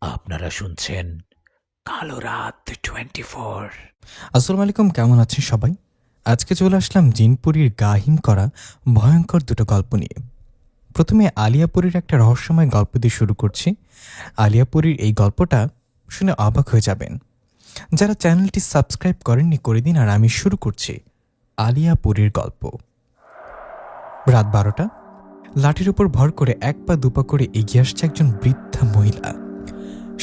আপনারা শুনছেন কালো রাত 24। আসসালামু আলাইকুম, কেমন আছেন সবাই? আজকে চলে আসলাম জিনপুরীর গাহিম করা ভয়ঙ্কর দুটো গল্প নিয়ে। প্রথমে আলিয়াপুরীর একটা রহস্যময় গল্প দিয়ে শুরু করছি। আলিয়াপুরীর এই গল্পটা শুনে অবাক হয়ে যাবেন। যারা চ্যানেলটি সাবস্ক্রাইব করেননি করে দিন। আর আমি শুরু করছি আলিয়াপুরীর গল্প। রাত 12টা। লাঠির উপর ভর করে এক পা দুপা করে এগিয়ে আসছে একজন বৃদ্ধা মহিলা।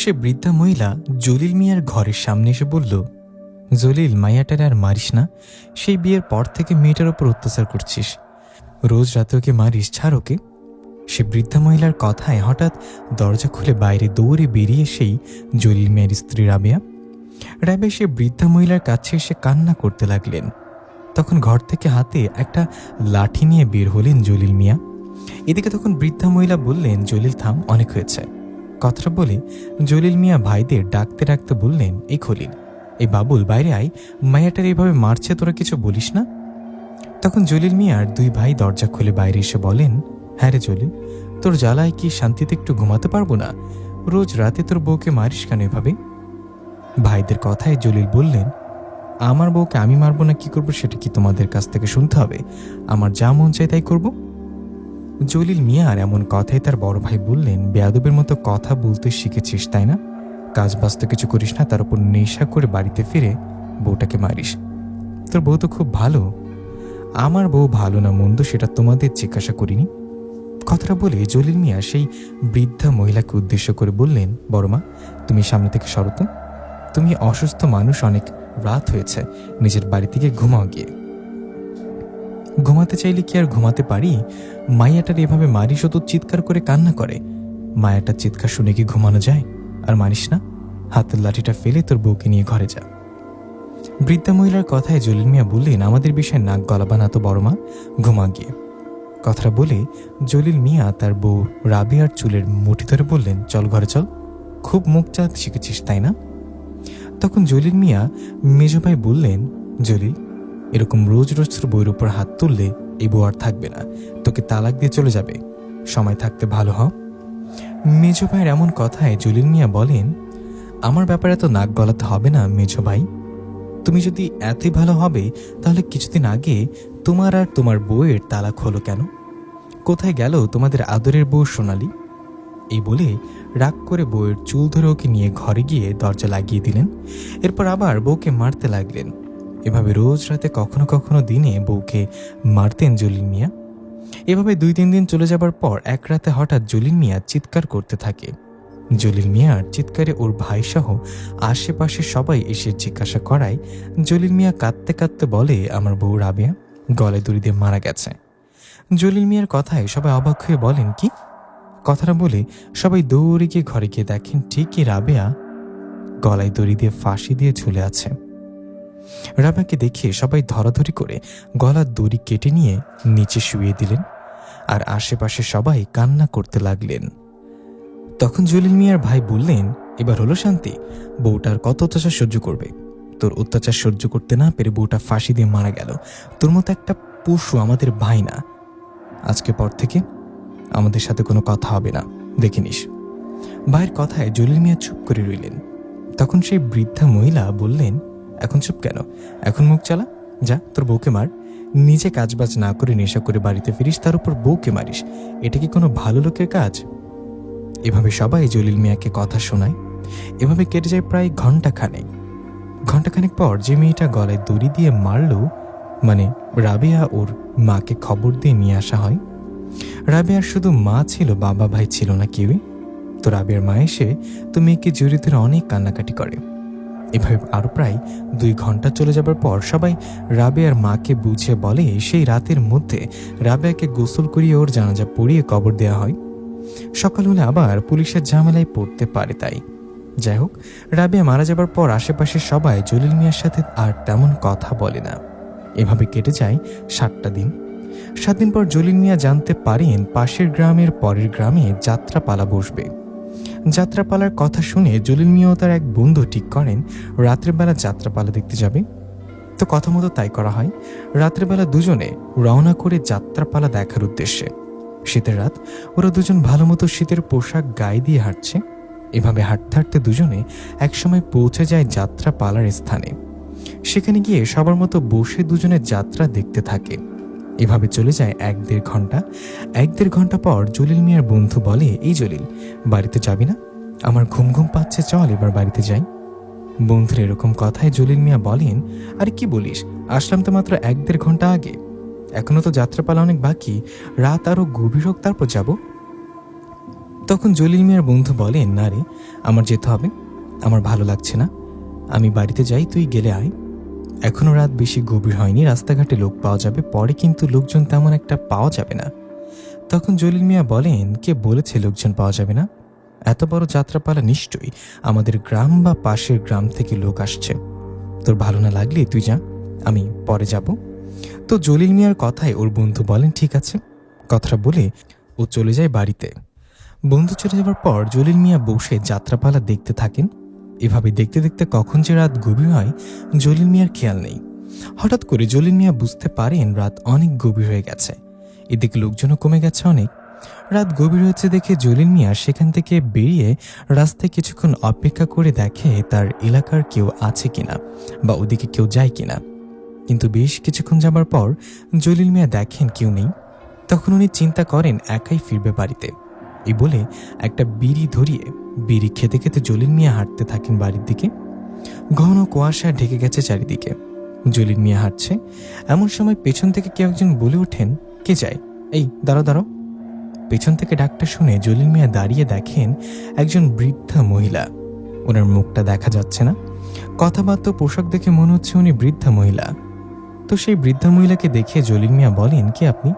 সে বৃদ্ধা মহিলা জলিল মিয়ার ঘরের সামনে এসে বলল, জলিল, মাইয়াটার আর মারিস না। সেই বিয়ের পর থেকে মেয়েটার ওপর অত্যাচার করছিস। রোজ রাতে ওকে মারিস, ছাড় ওকে। সে বৃদ্ধা মহিলার কথায় হঠাৎ দরজা খুলে বাইরে দৌড়ে বেরিয়ে সেই জলিল মিয়ার স্ত্রী রাবেয়া। রাবেয়া সে বৃদ্ধা মহিলার কাছে এসে কান্না করতে লাগলেন। তখন ঘর থেকে হাতে একটা লাঠি নিয়ে বের হলেন জলিল মিয়া। এদিকে তখন বৃদ্ধা মহিলা বললেন, জলিল থাম, অনেক হয়েছে। কথাটা বলে জলিল মিয়া ভাইদের ডাকতে ডাকতে বললেন, এই খলিল, এই বাবুল, বাইরে আয়, মায়াটার এইভাবে মারছে, তোরা কিছু বলিস না? তখন জলিল মিয়ার দুই ভাই দরজা খুলে বাইরে এসে বলেন, হ্যাঁ রে জলিল, তোর জ্বালায় কি শান্তিতে একটু ঘুমাতে পারবো না? রোজ রাতে তোর বউকে মারিস কেন এভাবে? ভাইদের কথায় জলিল বললেন, আমার বউকে আমি মারবো না কি করবো সেটা কি তোমাদের কাছ থেকে শুনতে হবে? আমার যা মন চায় তাই করবো। জলিল মিয়ার এমন কথাই তার বড় ভাই বললেন, বেয়াদবের মতো কথা বলতে শিখেছিস তাই না? কাজ বাস্তব কিছু করিস না, তার উপর নেশা করে বাড়িতে ফিরে বউটাকে মারিস। তোর বউ তো খুব ভালো। আমার বউ ভালো না মন্দ সেটা তোমাদের জিজ্ঞাসা করিনি। কথাটা বলে জলিল মিয়া সেই বৃদ্ধা মহিলাকে উদ্দেশ্য করে বললেন, বড়মা, তুমি সামনে থেকে সরো তো। তুমি অসুস্থ মানুষ, অনেক রাত হয়েছে, নিজের বাড়ি থেকে ঘুমাও গিয়ে। ঘুমাতে চাইলে কি আর ঘুমাতে পারি? মাইয়াটার এভাবে মারিস, ও তো চিৎকার করে কান্না করে। মায়াটার চিৎকার শুনে কি ঘুমানো যায়? আর মারিস না, হাতের লাঠিটা ফেলে তোর বউকে নিয়ে ঘরে যা। বৃদ্ধা মহিলার কথায় জলিল মিয়া বললেন, আমাদের বিষয়ে নাক গলাবা না তো বড়মা, ঘুমা গিয়ে। কথাটা বলে জলিল মিয়া তার বউ রাবিয়ার চুলের মুঠি ধরে বললেন, চল ঘরে চল, খুব মুখ চালাতে শিখেছিস তাই না? তখন জলিল মিয়া মেজ ভাই বললেন, জলিল, এরকম রোজ রোজ তোর বইয়ের উপর হাত তুললে এই বউ আর থাকবে না, তোকে তালাক দিয়ে চলে যাবে। সময় থাকতে ভালো হ। মেজ ভাইয়ের এমন কথায় জলিল মিয়া বলেন, আমার ব্যাপারে তো নাক গলাতে হবে না মেজ ভাই। তুমি যদি এতই ভালো হবে তাহলে কিছুদিন আগে তোমার আর তোমার বউয়ের তালাক হলো কেন? কোথায় গেল তোমাদের আদরের বউ সোনালি? এই বলে রাগ করে বউয়ের চুল ধরে ওকে নিয়ে ঘরে গিয়ে দরজা লাগিয়ে দিলেন। এরপর আবার বউকে মারতে লাগলেন। এভাবে রোজ রাতে কখনো কখনো দিনে বউকে মারতেন জলিল মিয়া। এভাবে 2-3 দিন চলে যাবার পর এক রাতে হঠাৎ জলিল মিয়া চিৎকার করতে থাকে। জলিল মিয়ার চিৎকারে ওর ভাইসহ আশেপাশে সবাই এসে জিজ্ঞাসা করায় জলিল মিয়া কাঁদতে কাঁদতে বলে, আমার বউ রাবেয়া গলায় দড়ি দিয়ে মারা গেছে। জলিল মিয়ার কথায় সবাই অবাক হয়ে বলেন, কি? কথাটা বলে সবাই দৌড়ে গিয়ে ঘরে গিয়ে দেখেন ঠিকই রাবেয়া গলায় দড়ি দিয়ে ফাঁসি দিয়ে ঝুলে আছে। রাবেয়াকে দেখে সবাই ধরাধরি করে গলার দড়ি কেটে নিয়ে নিচে শুইয়ে দিলেন। আর আশেপাশে সবাই কান্না করতে লাগলেন। তখন জলিল মিয়ার ভাই বললেন, এবার হলো শান্তি, বউটার কত অত্যাচার সহ্য করবে? তোর অত্যাচার সহ্য করতে না পেরে বউটা ফাঁসি দিয়ে মারা গেল। তোর মতো একটা পশু আমাদের ভাই না। আজকে পর থেকে আমাদের সাথে কোনো কথা হবে না, দেখে নিস। ভাইয়ের কথায় জলিল মিয়া চুপ করে রইলেন। তখন সেই বৃদ্ধা মহিলা বললেন, এখন চুপ কেন? এখন মুখ চালা, যা তোর বউকে মার। নিজে কাজবাজ না করে নেশা করে বাড়িতে ফিরিস, তার উপর বউকে মারিস, এটা কি কোনো ভালো লোকের কাজ? এভাবে সবাই জলিল মিয়াকে কথা শোনায়। এভাবে কেটে যায় প্রায় ঘন্টাখানেক পর যে মেয়েটা গলায় দড়ি দিয়ে মারল, মানে রাবেয়া, ওর মাকে খবর দিয়ে নিয়ে আসা হয়। রাবেয়ার শুধু মা ছিল, বাবা ভাই ছিল না কেউই। তো রাবেয়ার মা এসে তো মেয়েকে জড়িয়ে ধরে অনেক কান্নাকাটি করে। এভাবে আরো প্রায় 2 ঘন্টা চলে যাবার পর সবাই রাবেয়ার মাকে বুঝিয়ে বলে, সেই রাতের মধ্যে রাবেয়াকে গোসল করিয়ে ওর জানাজা পড়িয়ে কবর দেওয়া হয়। সকাল হলে আবার পুলিশের ঝামেলায় পড়তে পারে তাই। যাই হোক, রাবেয়া মারা যাবার পর আশেপাশে সবাই জলিল মিয়ার সাথে আর তেমন কথা বলে না। এভাবে কেটে যায় 7টা দিন। 7 দিন পর জলিল মিয়া জানতে পারেন পাশের গ্রামের পরের গ্রামে যাত্রাপালা বসবে। যাত্রাপালার কথা শুনে জলিল মিয়া ও তার এক বন্ধু ঠিক করেন রাত্রেবেলা যাত্রাপালা দেখতে যাবে। তো কথা মতো তাই করা হয়। রাত্রেবেলা দুজনে রওনা করে যাত্রাপালা দেখার উদ্দেশ্যে। শীতের রাত, ওরা দুজন ভালো মতো শীতের পোশাক গায়ে দিয়ে হাঁটছে। এভাবে হাঁটতে হাঁটতে দুজনে একসময় পৌঁছে যায় যাত্রা পালার স্থানে। সেখানে গিয়ে সবার মতো বসে দুজনে যাত্রা দেখতে থাকে। এভাবে চলে যায় 1-1.5 ঘন্টা। 1-1.5 ঘন্টা পর জলিল মিয়ার বন্ধু বলে, এই জলিল, বাড়িতে যাবি না? আমার ঘুম ঘুম পাচ্ছে, চল এবার বাড়িতে যাই। বন্ধুর এরকম কথায় জলিল মিয়া বলেন, আরে কি বলিস, আসলাম তো মাত্র 1-1.5 ঘন্টা আগে, এখনো তো যাত্রাপালা অনেক বাকি, রাত আরো গভীর হোক তারপর যাব। তখন জলিল মিয়ার বন্ধু বলেন, না রে, আমার যেতে হবে, আমার ভালো লাগছে না, আমি বাড়িতে যাই, তুই গেলে আয়। এখনো রাত বেশি গভীর হয়নি, রাস্তাঘাটে লোক পাওয়া যাবে, পরে কিন্তু লোকজন তেমন একটা পাওয়া যাবে না। তখন জলিল মিয়া বলেন, কে বলেছে লোকজন পাওয়া যাবে না? এত বড় যাত্রাপালা, নিশ্চয়ই আমাদের গ্রাম বা পাশের গ্রাম থেকে লোক আসছে। তোর ভালো না লাগলে তুই যা, আমি পরে যাব। তো জলিল মিয়ার কথায় ওর বন্ধু বলেন, ঠিক আছে। কথাটা বলে ও চলে যায় বাড়িতে। বন্ধু চলে যাবার পর জলিল মিয়া বসে যাত্রাপালা দেখতে থাকেন। এভাবে দেখতে দেখতে কখন যে রাত গভীর হয় জলিল মিয়ার খেয়াল নেই। হঠাৎ করে জলিল মিয়া বুঝতে পারেন রাত অনেক গভীর হয়ে গেছে, এদিকে লোকজনও কমে গেছে অনেক। রাত গভীর হয়েছে দেখে জলিল মিয়া সেখান থেকে বেরিয়ে রাস্তায় কিছুক্ষণ অপেক্ষা করে দেখে তার এলাকার কেউ আছে কিনা বা ওদিকে কেউ যায় কিনা। কিন্তু বেশ কিছুক্ষণ যাবার পর জলিল মিয়া দেখেন কেউ নেই। তখন উনি চিন্তা করেন একাই ফিরবে বাড়িতে। এই বলে একটা বিড়ি ধরিয়ে বিড়ি খেতে খেতে জলিল মিয়া হাঁটতে থাকেন বাড়ির দিকে। ঘন কুয়াশা ঢেকে গেছে চারিদিকে। জলিল মিয়া হাঁটছে, এমন সময় পেছন থেকে কেউ একজন বলে ওঠেন, কে যায়? এই দাঁড়াও দাঁড়াও। পেছন থেকে ডাকটা শুনে জলিল মিয়া দাঁড়িয়ে দেখেন একজন বৃদ্ধা মহিলা। ওনার মুখটা দেখা যাচ্ছে না, কথাবার্তা পোশাক দেখে মনে হচ্ছে উনি বৃদ্ধা মহিলা। তো সেই বৃদ্ধা মহিলাকে দেখে জলিল মিয়া বলেন, কে আপনি?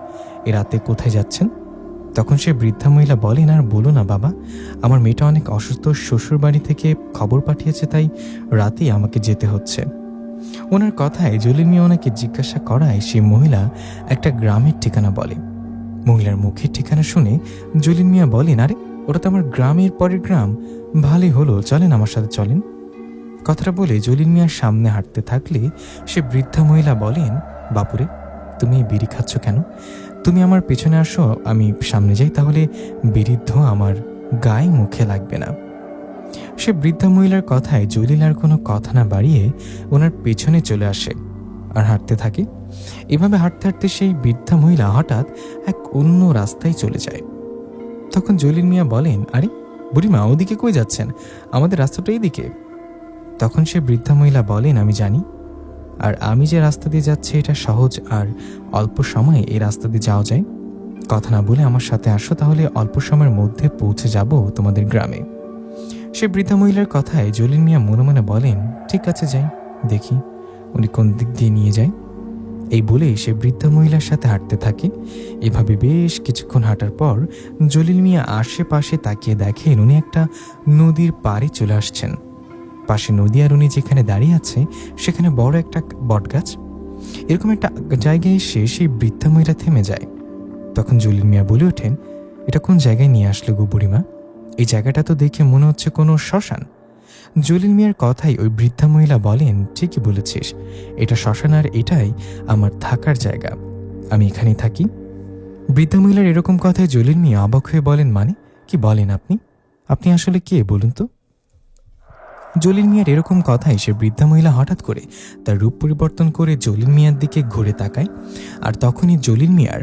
এ রাতে কোথায় যাচ্ছেন? তখন সে বৃদ্ধা মহিলা বলেন, আর বলো না বাবা, আমার মেয়েটা অনেক অসুস্থ, শ্বশুর বাড়ি থেকে খবর পাঠিয়েছে, তাই রাতেই আমাকে যেতে হচ্ছে। ওনার কথায় জলিল মিয়া ওনাকে জিজ্ঞাসা করায় সেই মহিলা একটা গ্রামের ঠিকানা বলে। মহিলার মুখের ঠিকানা শুনে জলিল মিয়া বলেন, আরে ওটা তো আমার গ্রামের পরের গ্রাম, ভালোই হলো, চলেন আমার সাথে চলেন। কথাটা বলে জলিল মিয়ার সামনে হাঁটতে থাকলে সে বৃদ্ধা মহিলা বলেন, বাপুরে, তুমি বিড়ি খাচ্ছ কেন? তুমি আমার পেছনে আসো, আমি সামনে যাই, তাহলে বিড়ির ধোঁয়া আমার গায়ে মুখে লাগবে না। সে বৃদ্ধা মহিলার কথায় জলিল আর কোনো কথা না বাড়িয়ে ওনার পেছনে চলে আসে আর হাঁটতে থাকে। এভাবে হাঁটতে হাঁটতে সেই বৃদ্ধা মহিলা হঠাৎ এক অন্য রাস্তায় চলে যায়। তখন জলিল মিয়া বলেন, আরে বুড়িমা, ওদিকে কই যাচ্ছেন? আমাদের রাস্তাটা এইদিকে। তখন সে বৃদ্ধা মহিলা বলেন, আমি জানি, আর আমি যে রাস্তা দিয়ে যাচ্ছি এটা সহজ আর অল্প সময়ে এই রাস্তা দিয়ে যাওয়া যায়। কথা না বলে আমার সাথে আসো, তাহলে অল্প সময়ের মধ্যে পৌঁছে যাব তোমাদের গ্রামে। সে বৃদ্ধা মহিলার কথায় জলিল মিয়া মনে মনে বলেন, ঠিক আছে যাই, দেখি উনি কোন দিক দিয়ে নিয়ে যায়। এই বলেই সে বৃদ্ধা মহিলার সাথে হাঁটতে থাকে। এভাবে বেশ কিছুক্ষণ হাঁটার পর জলিল মিয়া আশেপাশে তাকিয়ে দেখেন উনি একটা নদীর পাড়ে চলে আসছেন। পাশে নদী, আর উনি যেখানে দাঁড়িয়ে আছে সেখানে বড় একটা বটগাছ। এরকম একটা জায়গায় এসে সেই বৃদ্ধা মহিলা থেমে যায়। তখন জলিল মিয়া বলে ওঠেন, এটা কোন জায়গায় নিয়ে আসলো গো বুড়িমা? এই জায়গাটা তো দেখে মনে হচ্ছে কোনো শ্মশান। জলিল মিয়ার কথাই ওই বৃদ্ধা মহিলা বলেন, ঠিকই বলেছিস, এটা শ্মশান, আর এটাই আমার থাকার জায়গা, আমি এখানেই থাকি। বৃদ্ধা মহিলার এরকম কথায় জলিল মিয়া অবাক হয়ে বলেন, মানে কি বলেন আপনি? আপনি আসলে কে বলুন তো? জলিল মিয়ার এরকম কথায় সে বৃদ্ধা মহিলা হঠাৎ করে তার রূপ পরিবর্তন করে জলিল মিয়ার দিকে ঘুরে তাকায়। আর তখনই জলিল মিয়ার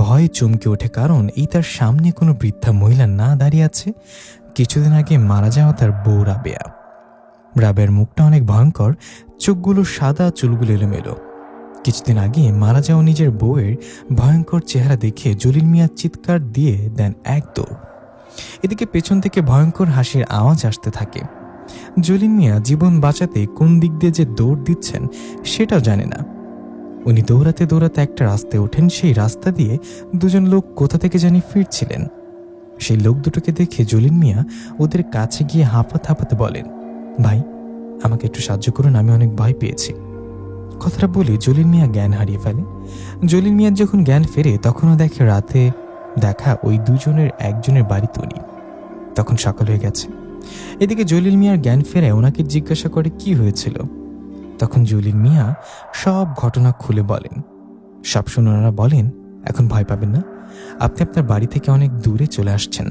ভয়ে চমকে ওঠে, কারণ এই তার সামনে কোনো বৃদ্ধা মহিলা না, দাঁড়িয়ে আছে কিছুদিন আগে মারা যাওয়া তার বউ রাবেয়া। রাবেয়ার মুখটা অনেক ভয়ঙ্কর, চোখগুলো সাদা, চুলগুলো এলোমেলো। কিছুদিন আগে মারা যাওয়া নিজের বউয়ের ভয়ঙ্কর চেহারা দেখে জলিল মিয়া চিৎকার দিয়ে দেন এক দৌড়। এদিকে পেছন থেকে ভয়ঙ্কর হাসির আওয়াজ আসতে থাকে। জলিল মিয়া জীবন বাঁচাতে কোন দিক দিয়ে যে দৌড় দিচ্ছেন সেটাও জানে না। উনি দৌড়াতে দৌড়াতে একটা রাস্তায় ওঠেন। সেই রাস্তা দিয়ে দুজন লোক কোথা থেকে জানি ফিরছিলেন। সেই লোক দুটোকে দেখে জলিল মিয়া ওদের কাছে গিয়ে হাঁপাতে হাঁপাতে বলেন, ভাই, আমাকে একটু সাহায্য করুন, আমি অনেক ভয় পেয়েছি। কথাটা বলে জলিল মিয়া জ্ঞান হারিয়ে ফেলে। জলিল মিয়ার যখন জ্ঞান ফেরে তখনও দেখে রাতে দেখা ওই দুজনের একজনের বাড়িতে উনি। তখন সকাল হয়ে গেছে। এদিকে জলিল মিয়ার জ্ঞান ফেরে ওনাকে জিজ্ঞাসা করে কি হয়েছিল। তখন জলিল মিয়া সব ঘটনা খুলে বলেন। সব শুনে ওনারা বলেন, এখন ভয় পাবেন না, আপনি আপনার বাড়ি থেকে অনেক দূরে চলে আসছেন,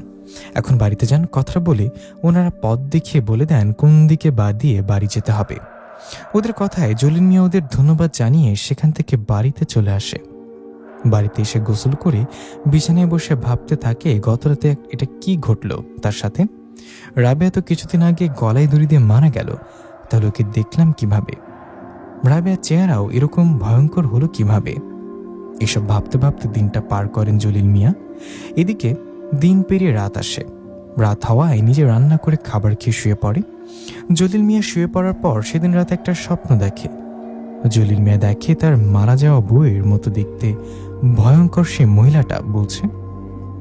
এখন বাড়িতে যান, কথাটা বলে ওনারা পথ দেখিয়ে বলে দেন কোন দিকে বা দিয়ে বাড়ি যেতে হবে। ওদের কথায় জলিল মিয়া ওদের ধন্যবাদ জানিয়ে সেখান থেকে বাড়িতে চলে আসে। বাড়িতে এসে গোসল করে বিছানায় বসে ভাবতে থাকে গতরাতে এটা কি ঘটলো তার সাথে। রাবেয়া তো কিছুদিন আগে গলায় দড়ি দিয়ে মারা গেল, তাহলে ওকে দেখলাম কিভাবে? রাবেয়ার চেহারাও এরকম ভয়ঙ্কর হলো কিভাবে? এসব ভাবতে ভাবতে দিনটা পার করেন জলিল মিয়া। এদিকে দিন পেরিয়ে রাত আসে। রাত হওয়ায় নিজে রান্না করে খাবার খেয়ে শুয়ে পড়ে। জলিল মিয়া শুয়ে পড়ার পর সেদিন রাতে একটা স্বপ্ন দেখে। জলিল মিয়া দেখে তার মারা যাওয়া বউয়ের মতো দেখতে ভয়ঙ্কর সে মহিলাটা বলছে,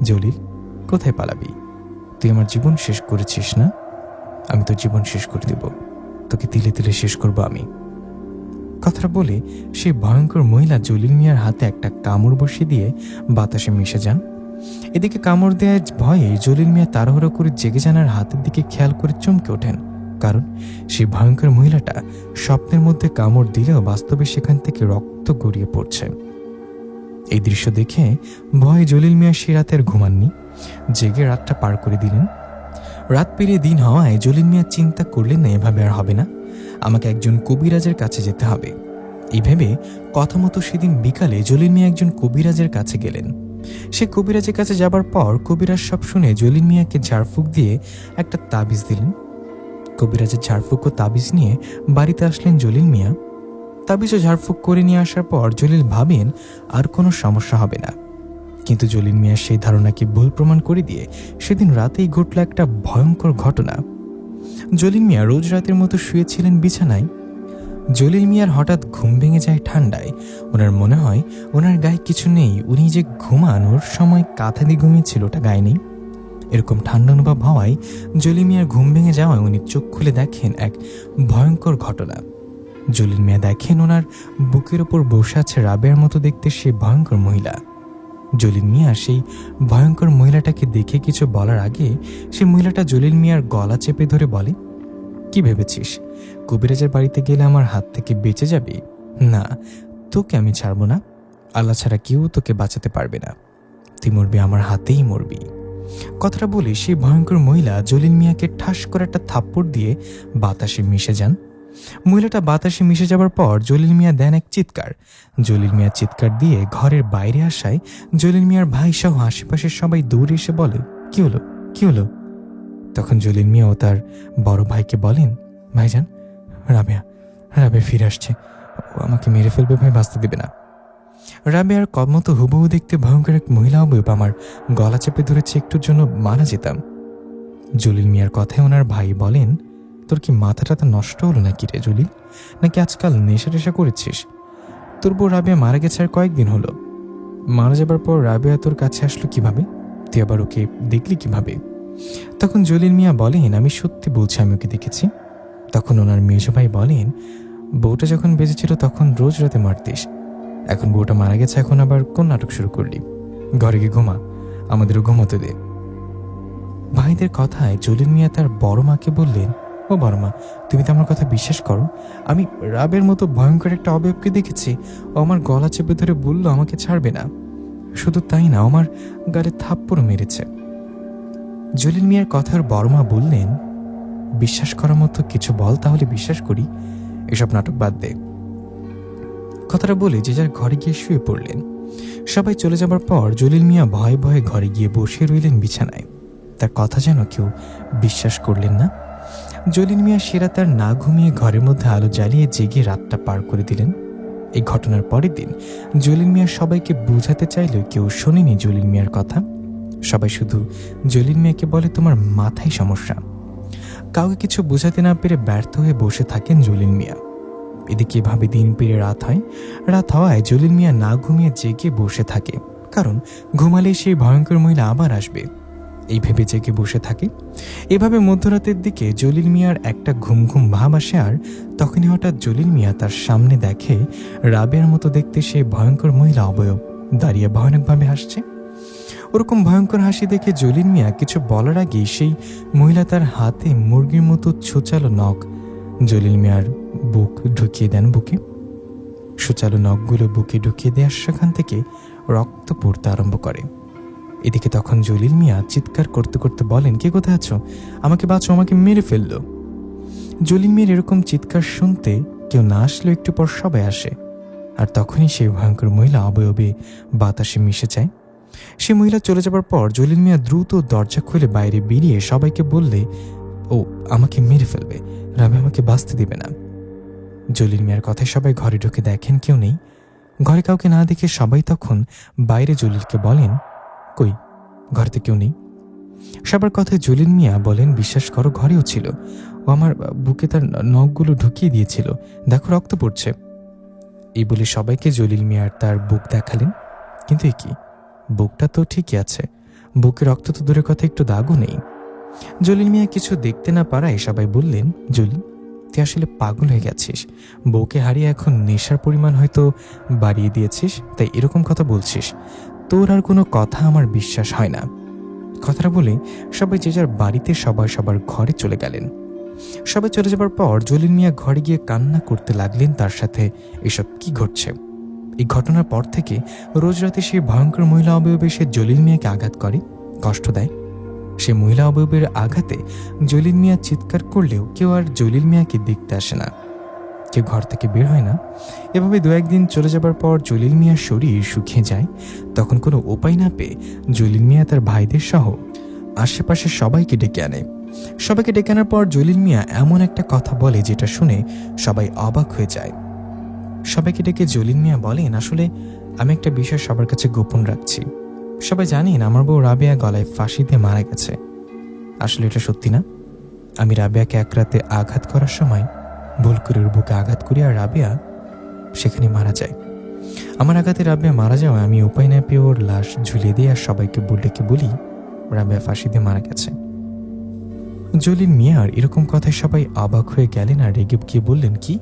জলিল, কোথায় পালাবি? তুই আমার জীবন শেষ করেছিস না? আমি তোর জীবন শেষ করে দেব, তোকে তিলে তিলে শেষ করবো আমি। কথাটা বলে সেই ভয়ঙ্কর মহিলা জলিল মিয়ার হাতে একটা কামড় বসিয়ে দিয়ে বাতাসে মিশে যান। এদিকে কামড় দেওয়ার ভয়ে জলিল মিয়া তাড়াহুড়ো করে জেগে যান আর হাতের দিকে খেয়াল করে চমকে ওঠেন, কারণ সেই ভয়ঙ্কর মহিলাটা স্বপ্নের মধ্যে কামড় দিলেও বাস্তবে সেখান থেকে রক্ত গড়িয়ে পড়ছে। এই দৃশ্য দেখে ভয়ে জলিল মিয়া সে রাতে আর ঘুমাননি, জেগে রাতটা পার করে দিলেন। রাত পেরিয়ে দিন হওয়ায় জলিল মিয়া চিন্তা করলেন না এভাবে আর হবে না, আমাকে একজন কবিরাজের কাছে যেতে হবে। এই ভেবে কথা মতো সেদিন বিকালে জলিল মিয়া একজন কবিরাজের কাছে গেলেন। সে কবিরাজের কাছে যাবার পর কবিরাজ সব শুনে জলিল মিয়াকে ঝাড়ফুঁক দিয়ে একটা তাবিজ দিলেন। কবিরাজের ঝাড়ফুঁক ও তাবিজ নিয়ে বাড়িতে আসলেন জলিল মিয়া। তাবিজ ও ঝাড়ফুঁক করে নিয়ে আসার পর জলিল ভাবেন আর কোনো সমস্যা হবে না, কিন্তু জলিল মিয়া সেই ধারণাকে ভুল প্রমাণ করে দিয়ে সেদিন রাতেই ঘটল একটা ভয়ঙ্কর ঘটনা। জলিল মিয়া রোজ রাতের মতো শুয়েছিলেন বিছানায়। জলিল মিয়ার হঠাৎ ঘুম ভেঙে যায় ঠান্ডায়। ওনার মনে হয় ওনার গায়ে কিছু নেই, উনি যে ঘুমানোর সময় কাঁথা দিয়ে ঘুমিয়েছিল ওটা গায়ে নেই। এরকম ঠান্ডা অনুভব হওয়ায় জলিল মিয়ার ঘুম ভেঙে যাওয়ায় উনি চোখ খুলে দেখেন এক ভয়ঙ্কর ঘটনা। জলিল মিয়া দেখেন ওনার বুকের ওপর বসে আছে রাবেয়ার মতো দেখতে সে ভয়ঙ্কর মহিলা। জলিল মিয়া সেই ভয়ঙ্কর মহিলাটাকে দেখে কিছু বলার আগে সে মহিলাটা জলিল মিয়ার গলা চেপে ধরে বলে, কি ভেবেছিস কবিরাজের বাড়িতে গেলে আমার হাত থেকে বেঁচে যাবি? না, তোকে আমি ছাড়বো না। আল্লাহ ছাড়া কেউ তোকে বাঁচাতে পারবে না, তুই মরবি আমার হাতেই মরবি। কথাটা বলে সেই ভয়ঙ্কর মহিলা জলিল মিয়াকে ঠাস করে একটা থাপ্পড় দিয়ে বাতাসে মিশে যান। মহিলাটা বাতাসে মিশে যাবার পর জলিল মিয়া দেন এক চিৎকার। জলিল মিয়া চিৎকার দিয়ে ঘরের বাইরে আসায় জলিল মিয়ার ভাই সহ আশেপাশের সবাই দৌড়ে এসে বলে, কি হলো, কি হলো? তখন জলিল মিয়া ও তার বড় ভাইকে বলেন, ভাইজান, রাবেয়া ফিরে আসছে, ও আমাকে মেরে ফেলবে, ভাই বাঁচতে দেবে না। রাবেয়ার কমতো হুবহু দেখতে ভয়ঙ্কর এক মহিলা অবয়ব আমার গলা চেপে ধরেছে, একটুর জন্য মারা যেতাম। জলিল মিয়ার কথায় ওনার ভাই বলেন, তোর কি মাথাটা নষ্ট হলো নাকি রে জলিল? নাকি আজকাল নেশা টেশা করেছিস? তোর বউ রাবেয়া মারা গেছে আর কয়েকদিন হলো। মারা যাবার পর রাবেয়া তোর কাছে আসলো কিভাবে? তুই আবার ওকে দেখলি কিভাবে? তখন জলিল মিয়া বলেন, আমি সত্যি বলছি, আমি ওকে দেখেছি। তখন ওনার মেজ ভাই বলেন, বউটা যখন বেঁচে ছিল তখন রোজ রাতে মারতিস, এখন বউটা মারা গেছে, এখন আবার কোন নাটক শুরু করলি? ঘরে গিয়ে ঘুমা, আমাদেরও ঘুমোতে দে। ভাইদের কথায় জলিল মিয়া তার বড় মাকে বললেন, ও বড় মা, তুমি তো আমার কথা বিশ্বাস করো, আমি রাবের মতো ভয়ঙ্কর একটা অবয়বকে দেখেছি। ও আমার গলা চেপে ধরে বলল আমাকে ছাড়বে না। শুধু তাই না, আমার গালে থাপ্পড় মেরেছে। জলিল মিয়ার কথার বড় মা বললেন, বিশ্বাস করার মতো কিছু বল, তাহলে বিশ্বাস করি, এসব নাটক বাদ দে। কথাটা বলে যে যার ঘরে গিয়ে শুয়ে পড়লেন। সবাই চলে যাবার পর জলিল মিয়া ভয়ে ভয়ে ঘরে গিয়ে বসে রইলেন বিছানায়। তার কথা যেন কেউ বিশ্বাস করলেন না। জলিল মিয়া সেরা তার না ঘুমিয়ে ঘরের মধ্যে আলো জ্বালিয়ে জেগে রাতটা পার করে দিলেন। এই ঘটনার পরের দিন জলিল মিয়া সবাইকে বোঝাতে চাইলেও কেউ শোনেনি জলিল মিয়ার কথা। সবাই শুধু জলিল মিয়াকে বলে, তোমার মাথায় সমস্যা। কাউকে কিছু বোঝাতে না পেরে ব্যর্থ হয়ে বসে থাকেন জলিল মিয়া। এদিকে এভাবে দিন পেরিয়ে রাত হয়। রাত হওয়ায় জলিল মিয়া না ঘুমিয়ে জেগে বসে থাকে, কারণ ঘুমালে সেই ভয়ঙ্কর মহিলা আবার আসবে, এই ভেবে জেগে বসে থাকে। এভাবে মধ্যরাতের দিকে জলিল মিয়ার একটা ঘুম ঘুম ভাব আসে, আর তখনই হঠাৎ জলিল মিয়া তার সামনে দেখে রাবেয়ার মতো দেখতে সেই ভয়ঙ্কর মহিলা অবয়ব দাঁড়িয়ে ভয়ানকভাবে হাসছে। ওরকম ভয়ঙ্কর হাসি দেখে জলিল মিয়া কিছু বলার আগেই সেই মহিলা তার হাতে মুরগির মতো ছোচালো নখ জলিল মিয়ার বুক ঢুকিয়ে দেন বুকে। সুচালো নখগুলো বুকে ঢুকিয়ে দেওয়ার সেখান থেকে রক্ত পড়তে আরম্ভ করে। এদিকে তখন জলিল মিয়া চিৎকার করতে করতে বলেন, কে কোথায় আছো? আমাকে বাঁচো, আমাকে মেরে ফেললো। জলিল মিয়ার এরকম চিৎকার শুনতে কেউ না আসলেও একটু পর সবাই আসে, আর তখনই সেই ভয়ঙ্কর মহিলা অবয়বে বাতাসে মিশে যায়। সে মহিলা চলে যাবার পর জলিল মিয়া দ্রুত দরজা খুলে বাইরে বেরিয়ে সবাইকে বললে, ও আমাকে মেরে ফেলবে, রাবে আমাকে বাঁচতে দিবে না। জলিল মিয়ার কথায় সবাই ঘরে ঢুকে দেখেন কেউ নেই। ঘরে কাউকে না দেখে সবাই তখন বাইরে জলিলকে বলেন, কই, ঘরেতে কেউ নেই। সবার কথায় জলিল মিয়া বলেন, বিশ্বাস করো, ঘরেও ছিল। ও আমার বুকে তার নখগুলো ঢুকিয়ে দিয়েছিল, দেখো রক্ত পড়ছে। এই বলে সবাইকে জলিল মিয়ার তার বুক দেখালেন। কিন্তু এ কি, বুকটা তো ঠিকই আছে, বুকে রক্ত তো দূরের কথা, একটু দাগও নেই। জলিল মিয়া কিছু দেখতে না পারায় সবাই বললেন, জলিল, তুই আসলে পাগল হয়ে গেছিস, বউকে হারিয়ে এখন নেশার পরিমাণ হয়তো বাড়িয়ে দিয়েছিস, তাই এরকম কথা বলছিস। তোর আর কোনো কথা আমার বিশ্বাস হয় না। কথাটা বলে সবাই যে যার বাড়িতে সবার ঘরে চলে গেলেন। সবাই চলে যাবার পর জলিল মিয়া ঘরে গিয়ে কান্না করতে লাগলেন। তার সাথে এসব কি ঘটছে? এই ঘটনার পর থেকে রোজ রাতে সেই ভয়ঙ্কর মহিলা অবয়বে সে জলিল মিয়াকে আঘাত করে, কষ্ট দেয়। সে মহিলা অবয়বের আঘাতে জলিল মিয়া চিৎকার করলেও কেউ আর জলিল মিয়াকে দেখতে আসে না, কেউ ঘর থেকে বের হয় না। এভাবে দু একদিন চলে যাবার পর জলিল মিয়ার শরীর শুকিয়ে যায়। তখন কোনো উপায় না পেয়ে জলিল মিয়া তার ভাইদের সহ আশেপাশে সবাইকে ডেকে আনে। সবাইকে ডেকে আনার পর জলিল মিয়া এমন একটা কথা বলে যেটা শুনে সবাই অবাক হয়ে যায়। সবাইকে ডেকে জলিল মিয়া বলেন, আসলে আমি একটা বিষয় সবার কাছে গোপন রাখছি। সবাই জানেন আমার বউ রাবেয়া গলায় ফাঁসি দিয়ে মারা গেছে। আসলে এটা সত্যি না। আমি রাবেয়াকে এক রাতে আঘাত করার সময় ভুল করে ওর বুকে আঘাত করি, আর রাবেয়া সেখানে মারা যায়। আমার আঘাতে রাবেয়া মারা যাওয়ায় আমি উপায় না পেয়ে ওর লাশ ঝুলিয়ে দিই, আর সবাইকে বলি রাবেয়া ফাঁসি দিয়ে মারা গেছে। জলিল মিয়ার এরকম কথায় সবাই অবাক হয়ে গেলেন আর রেগে গিয়ে বললেন, কি,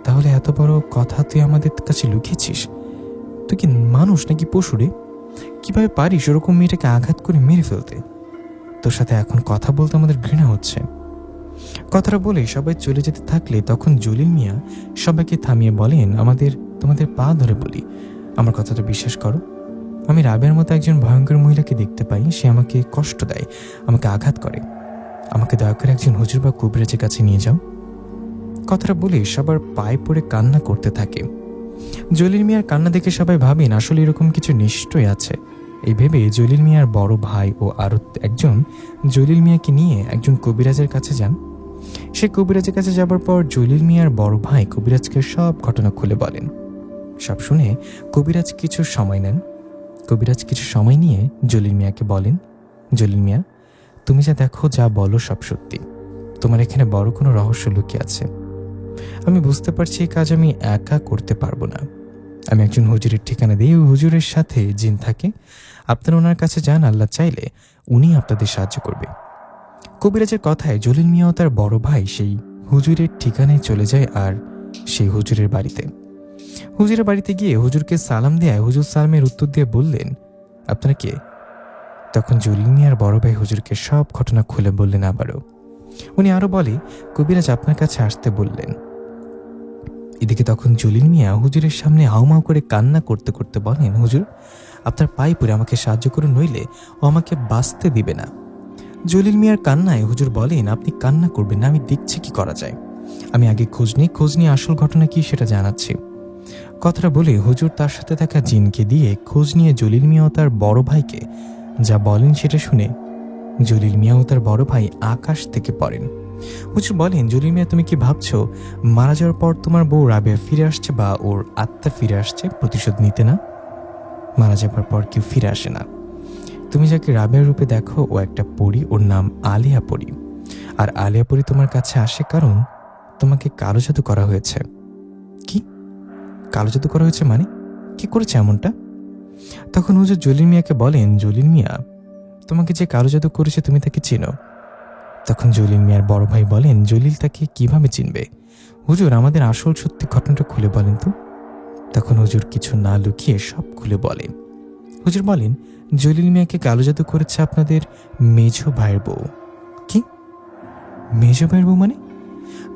তাহলে এত বড় কথা তুই আমাদের কাছে লুকিয়েছিস? তুই কি মানুষ নাকি পশু রে? কিভাবে পারিস ওরকম মেয়েটাকে আঘাত করে মেরে ফেলতে? তোর সাথে এখন কথা বলতে আমাদের ঘৃণা হচ্ছে। কথাটা বলে সবাই চলে যেতে থাকলে তখন জলিল মিয়া সবাইকে থামিয়ে বলেন, তোমাদের পা ধরে বলি, আমার কথাটা বিশ্বাস করো। আমি রাবেয়ার মতো একজন ভয়ঙ্কর মহিলাকে দেখতে পাই, সে আমাকে কষ্ট দেয়, আমাকে আঘাত করে। আমাকে দয়া করে একজন হুজুর বা কবিরাজের কাছে নিয়ে যাও। কথাটা বলে সবার পায়ে পড়ে কান্না করতে থাকে। জলিল মিয়ার কান্না দেখে সবাই ভাবেন আসলে এরকম কিছু নিশ্চয়ই আছে। এই ভেবে জলিল মিয়ার বড় ভাই ও আরো একজন জলিল মিয়াকে নিয়ে একজন কবিরাজের কাছে যান। সে কবিরাজের কাছে যাবার পর জলিল মিয়ার বড় ভাই কবিরাজকে সব ঘটনা খুলে বলেন। সব শুনে কবিরাজ কিছু সময় নেন। কবিরাজ কিছু সময় নিয়ে জলিল মিয়াকে বলেন, জলিল মিয়া, তুমি যা দেখো, যা বলো সব সত্যি। তোমার এখানে বড় কোনো রহস্য লুকিয়ে আছে। আমি বুঝতে পারছি এই কাজ আমি একা করতে পারবো না। আমি একজন হুজুরের ঠিকানা দিই, ওই হুজুরের সাথে জিন থাকে। আপনারা ওনার কাছে যান, আল্লাহ চাইলে উনি আপনাদের সাহায্য করবে। কবিরাজের কথায় জলিল মিয়া ও তার বড় ভাই সেই হুজুরের ঠিকানায় চলে যায়। আর সেই হুজুরের বাড়িতে গিয়ে হুজুরকে সালাম দেয়। হুজুর সালামের উত্তর দিয়ে বললেন, আপনারা কে? তখন জলিল মিয়ার বড় ভাই হুজুরকে সব ঘটনা খুলে বললেন আবারও। উনি আরো বলে, কবিরাজ আপনার কাছে আসতে বললেন। এদিকে তখন জলিল মিয়া হুজুরের সামনে হাউমাউ করে কান্না করতে করতে বলেন, হুজুর, আপনার পায়ে পড়ে আমাকে সাহায্য করুন, নইলে ও আমাকে বাঁচতে দিবে না। জলিল মিয়ার কান্নায় হুজুর বলেন, আপনি কান্না করবেন না, আমি দেখছি কি করা যায়। আমি আগে খোঁজ নিয়ে আসল ঘটনা কি সেটা জানাচ্ছি। কথাটা বলে হুজুর তার সাথে থাকা জিনকে দিয়ে খোঁজ নিয়ে জলিল মিয়া ও তার বড় ভাইকে যা বলেন সেটা শুনে জলিল মিয়া ও তার বড় ভাই আকাশ থেকে পড়েন। হুজুর বলেন, জলিল মিয়া, তুমি কি ভাবছো মারা যাওয়ার পর তোমার বউ রাবেয়া ফিরে আসছে বা ওর আত্মা ফিরে আসছে প্রতিশোধ নিতে? না, মারা যাবার পর কেউ ফিরে আসে না। তুমি যাকে রাবেয়ার রূপে দেখো ও একটা পরী, ওর নাম আলিয়া পরী। আর আলিয়া পরী তোমার কাছে আসে কারণ তোমাকে কালো জাদু করা হয়েছে। কি কালো জাদু করা হয়েছে মানে? কি করেছে এমনটা? তখন হুজুর জলিল মিয়াকে বলেন, জলিল মিয়া, তোমাকে যে কালো জাদু করেছে তুমি তাকে চিনো? তখন জলিল মিয়ার বড় ভাই বলেন, জলিল তাকে কিভাবে চিনবে? হুজুর, আমাদের আসল সত্যি ঘটনাটা খুলে বলেন তো। তখন হুজুর কিছু না লুকিয়ে সব খুলে বলে। হুজুর বলেন, জলিল মিয়াকে কালো জাদু করেছে আপনাদের মেজো ভাইয়ের বউ। কি, মেজো ভাইয়ের বউ মানে?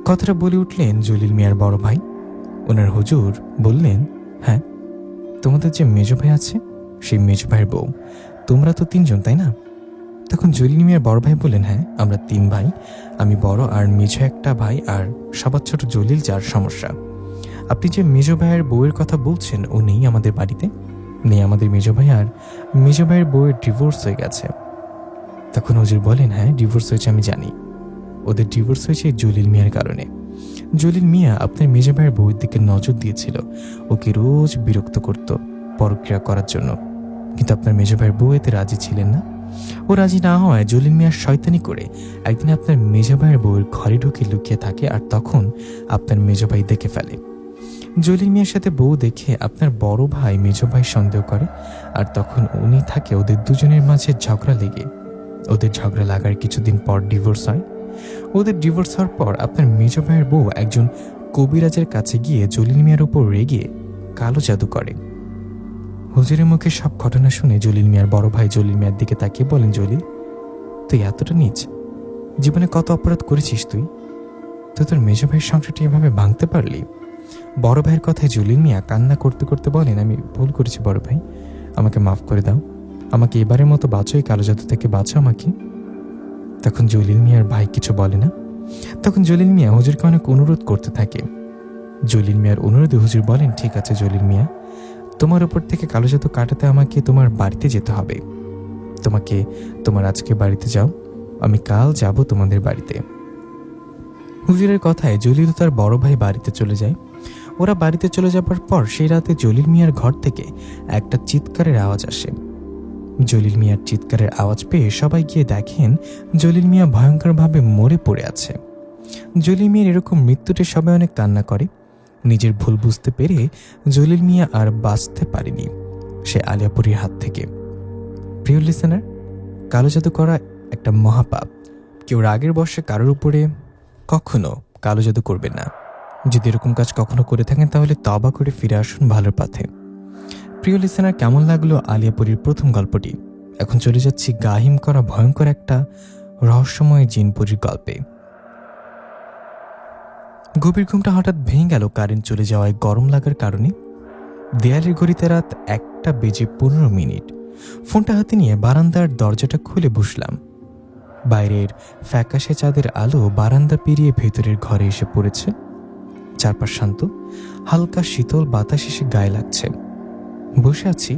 কথাটা বলে উঠলেন জলিল মিয়ার বড় ভাই। ওনার হুজুর বললেন, হ্যাঁ, তোমাদের যে মেজো ভাই আছে সেই মেজো ভাইয়ের বউ, তোমরা তো 3 জন, তাই না? তখন জলিল মিয়ার বড় ভাই বললেন, হ্যাঁ আমরা 3 ভাই, আমি বড় আর মেজো একটা ভাই, আর সবার ছোট জলিল, যার সমস্যা। আপনি যে মেজো ভাইয়ের বউয়ের কথা বলছেন, ও নেই আমাদের বাড়িতে, নেই আমাদের মেজো ভাই, আর মেজো ভাইয়ের বউয়ের ডিভোর্স হয়ে গেছে। তখন হুজুর বলেন, হ্যাঁ ডিভোর্স হয়েছে, আমি জানি। ওদের ডিভোর্স হয়েছে জলিল মিয়ার কারণে। জলিল মিয়া আপনার মেজো ভাইয়ের বউয়ের দিকে নজর দিয়েছিল, ওকে রোজ বিরক্ত করত পরক্রিয়া করার জন্য, কিন্তু আপনার মেজো ভাইয়ের বউ এতে রাজি ছিলেন না। ও রাজি না হওয়ায় জলিল মিয়া শয়তানি করে একদিন আপনার মেজো ভাইয়ের বউয়ের ঘরে ঢুকে লুকিয়ে থাকে, আর তখন আপনার মেজো ভাই দেখে ফেলে। জলিল মিয়ার সাথে বউ দেখে আপনার বড় ভাই মেজো ভাই সন্দেহ করে, আর তখন উনি থাকে ওদের দুজনের মাঝে ঝগড়া লেগে। ওদের ঝগড়া লাগার কিছুদিন পর ডিভোর্স হয়। ওদের ডিভোর্স হওয়ার পর আপনার মেজো ভাইয়ের বউ একজন কবিরাজের কাছে গিয়ে জলিল মিয়ার উপর রেগে কালো জাদু করে। হুজুরের মুখে সব ঘটনা শুনে জলিল মিয়ার বড় ভাই জলিল মিয়ার দিকে তাকিয়ে বলেন, জলিল তুই এতটা নীচ, জীবনে কত অপরাধ করেছিস তুই? তুই তোর মেজো ভাইয়ের সংসারটি এভাবে ভাঙতে পারলি? বড় ভাইয়ের কথায় জলিল মিয়া কান্না করতে করতে বলেন, আমি ভুল করেছি বড় ভাই, আমাকে মাফ করে দাও, আমাকে এবারের মতো বাঁচো, এই কালো জাদু থেকে বাঁচো আমাকে। তখন জলিল মিয়ার ভাই কিছু বলে না। তখন জলিল মিয়া হুজুরকে অনেক অনুরোধ করতে থাকে। জলিল মিয়ার অনুরোধে হুজুর বলেন, ঠিক আছে জলিল মিয়া, তোমার উপর থেকে কালো জাদু কাটাতে আমাকে তোমার বাড়িতে যেতে হবে। তোমাকে তোমার আজকে বাড়িতে যাও, আমি কাল যাব তোমাদের বাড়িতে। হুজুরের কথায় জলিল তার বড় ভাই বাড়িতে চলে যায়। ওরা বাড়িতে চলে যাবার পর সেই রাতে জলিল মিয়ার ঘর থেকে একটা চিৎকারের আওয়াজ আসে। জলিল মিয়ার চিৎকারের আওয়াজ পেয়ে সবাই গিয়ে দেখেন জলিল মিয়া ভয়ঙ্করভাবে মরে পড়ে আছে। জলিল মিয়ার এরকম মৃত্যুতে সবাই অনেক কান্না করে। নিজের ভুল বুঝতে পেরে জলিল মিয়া আর বাঁচতে পারেনি সে আলিয়াপুরীর হাত থেকে। প্রিয় লিসেনার, কালো জাদু করা একটা মহাপাপ। কেউ রাগের বশে কারোর উপরে কখনো কালো জাদু করবেন না। যদি এরকম কাজ কখনো করে থাকেন তাহলে তওবা করে ফিরে আসুন ভালোর পথে। প্রিয় লিসেনার, কেমন লাগলো আলিয়াপুরীর প্রথম গল্পটি? এখন চলে যাচ্ছি গাহিম করা ভয়ঙ্কর একটা রহস্যময় জিনপুরীর গল্পে। গভীর ঘুমটা হঠাৎ ভেঙে গেল কারেন্ট চলে যাওয়ায় গরম লাগার কারণে। দেয়ালের ঘড়িতে রাত 1:15। ফোনটা হাতে নিয়ে বারান্দার দরজাটা খুলে বসলাম। বাইরের ফ্যাকাশে চাঁদের আলো বারান্দা পেরিয়ে ভেতরের ঘরে এসে পড়েছে। চারপাশ শান্ত, হালকা শীতল বাতাস এসে গায়ে লাগছে। বসে আছি,